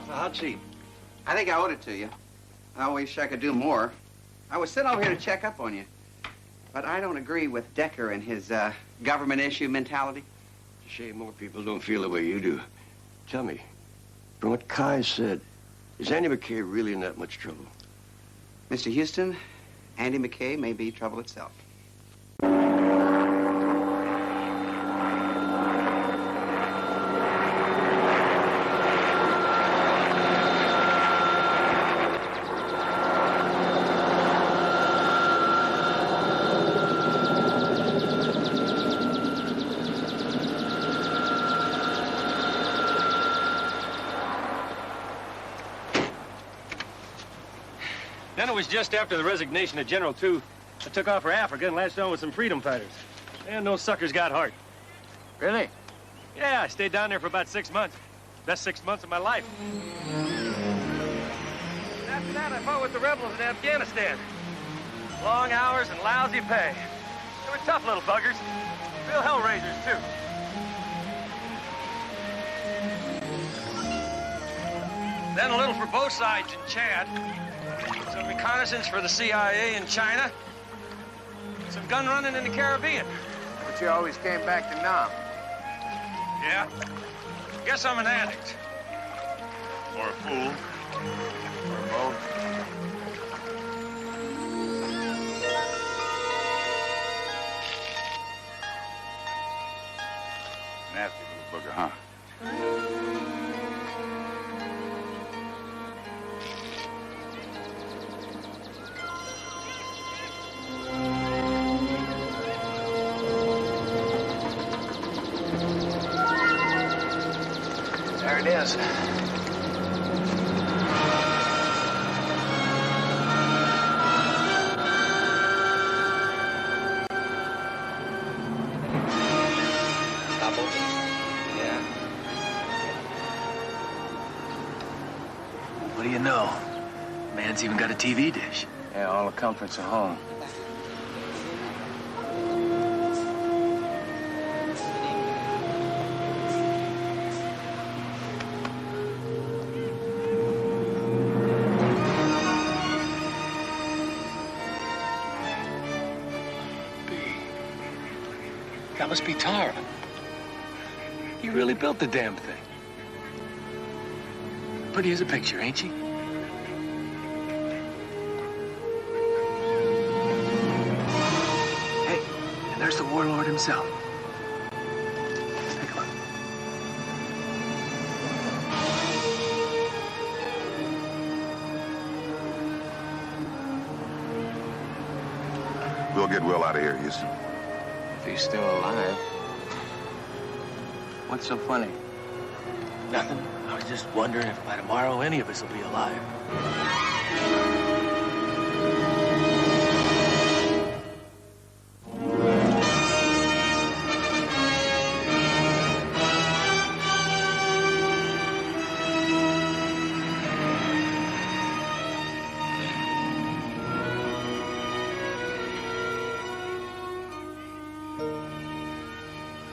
Hot seat. I think I owed it to you. I wish I could do more. I was sent over here to check up on you. But I don't agree with Decker and his government issue mentality. Shame more people don't feel the way you do. Tell me, from what Kai said, is Andy McKay really in that much trouble? Mr. Houston, Andy McKay may be trouble itself. Then it was just after the resignation of General Tu, I took off for Africa and latched on with some freedom fighters. And those suckers got heart. Really? Yeah, I stayed down there for about 6 months. Best 6 months of my life. And after that, I fought with the rebels in Afghanistan. Long hours and lousy pay. They were tough little buggers. Real hellraisers, too. Then a little for both sides in Chad. Some reconnaissance for the CIA in China. Some gun running in the Caribbean. But you always came back to Nam. Yeah. Guess I'm an addict. Or a fool. Or both. Nasty little booger, huh? There it is. Couple? Yeah. What do you know? Man's even got a TV dish. Yeah, all the comforts of home. That must be Tara. He really built the damn thing. Pretty as a picture, ain't she? Hey, and there's the warlord himself. Take a look. get Will out of here, Houston. If he's still alive. What's so funny? Nothing. I was just wondering if by tomorrow any of us will be alive.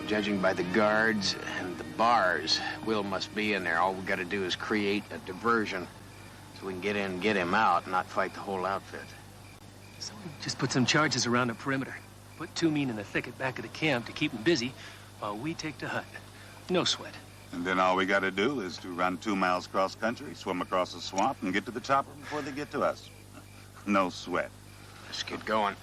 Judging by the guards and the bars, Will must be in there. All we gotta do is create a diversion so we can get in and get him out and not fight the whole outfit. So we just put some charges around the perimeter. Put two men in the thicket back of the camp to keep them busy while we take the hut. No sweat. And then all we got to do is to run 2 miles cross country, swim across the swamp, and get to the chopper before they get to us. No sweat. Let's get going.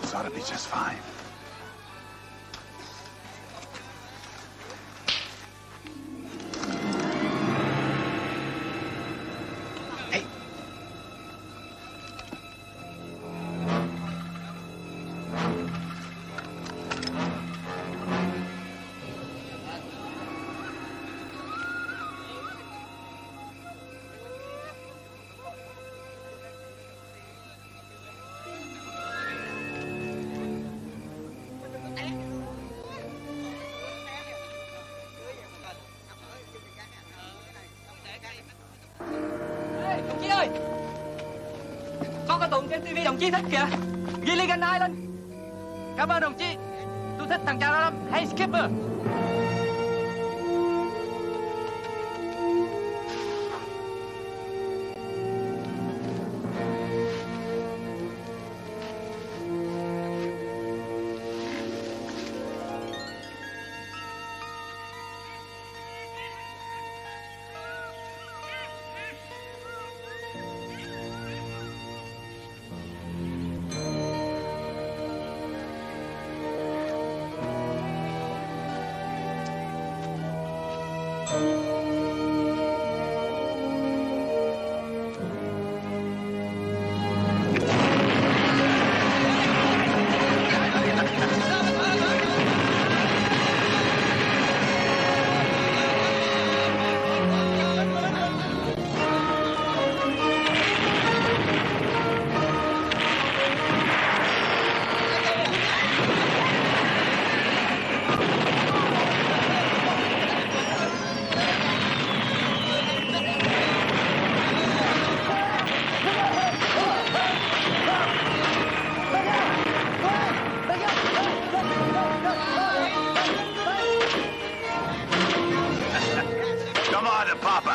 This ought to be just fine. Đồng chí ơi, có cái tụng trên TV đồng chí thích kìa, ghi lên ai lên. Cảm ơn đồng chí, tôi thích thằng cha đó lắm. Hey Skipper. Come on, Papa.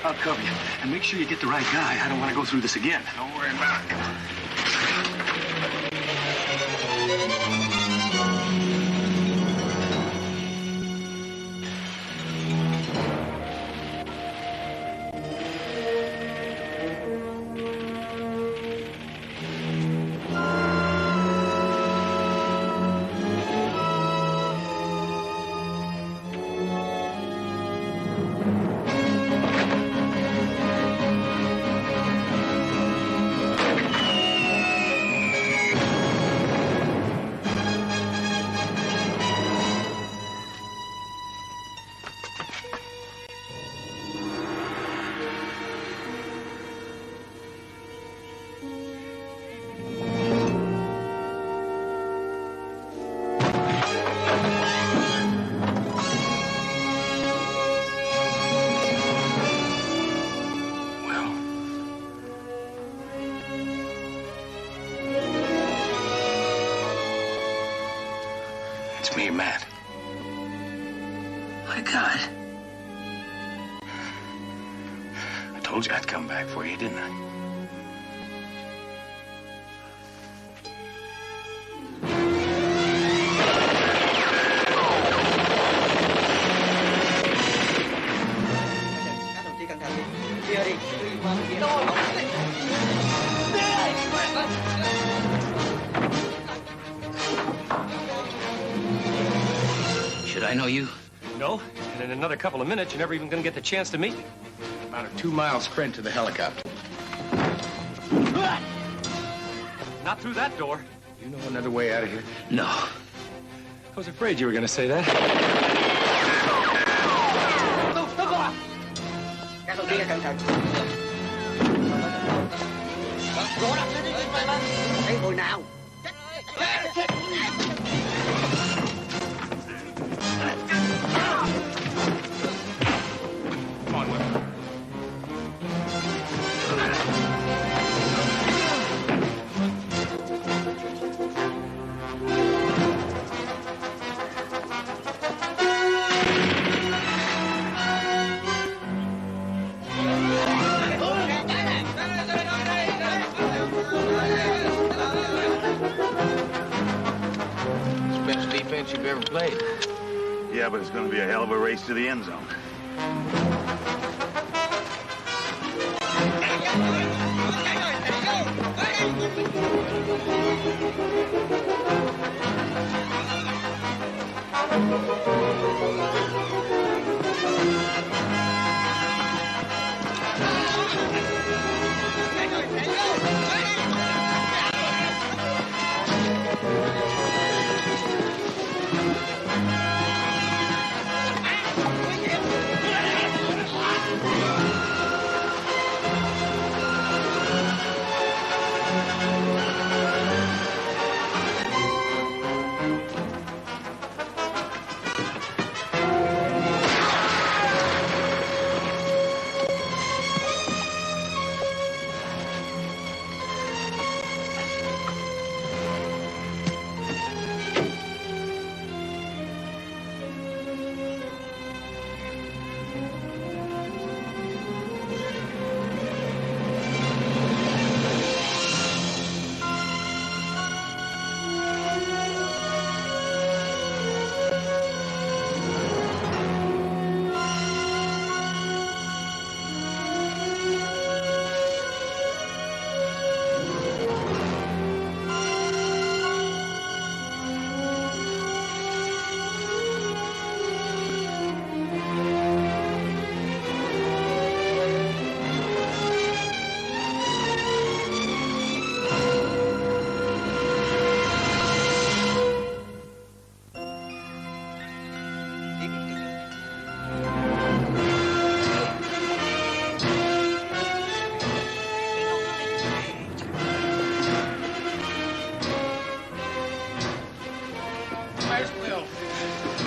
I'll cover you. And make sure you get the right guy. I don't want to go through this again. Don't worry about it. you mad? My God. I told you I'd come back for you, didn't I? Should I know you? No, and in another couple of minutes, you're never even going to get the chance to meet me. About a 2-mile sprint to the helicopter. Not through that door. You know another way out of here? No. I was afraid you were going to say that. Hồi nào? Best defense you've ever played. Yeah, but it's going to be a hell of a race to the end zone.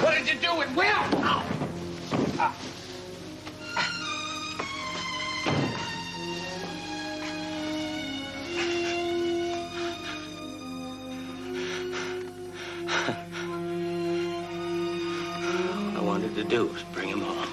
What did you do with Will? Oh. All I wanted to do was bring him home.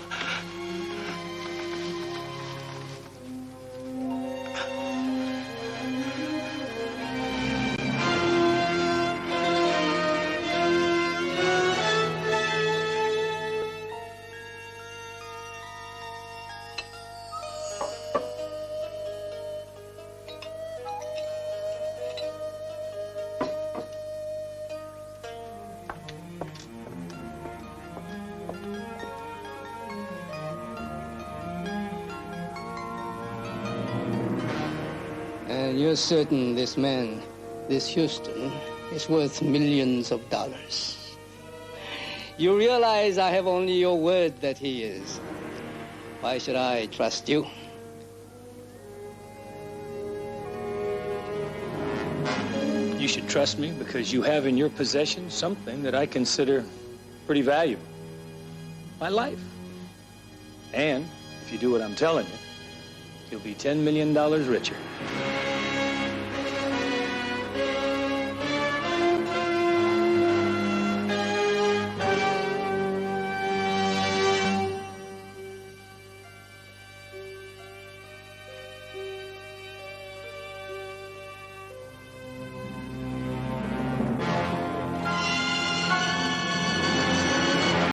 And you're certain this man, this Houston, is worth millions of dollars. You realize I have only your word that he is. Why should I trust you? You should trust me because you have in your possession something that I consider pretty valuable. My life. And if you do what I'm telling you, you'll be $10 million richer.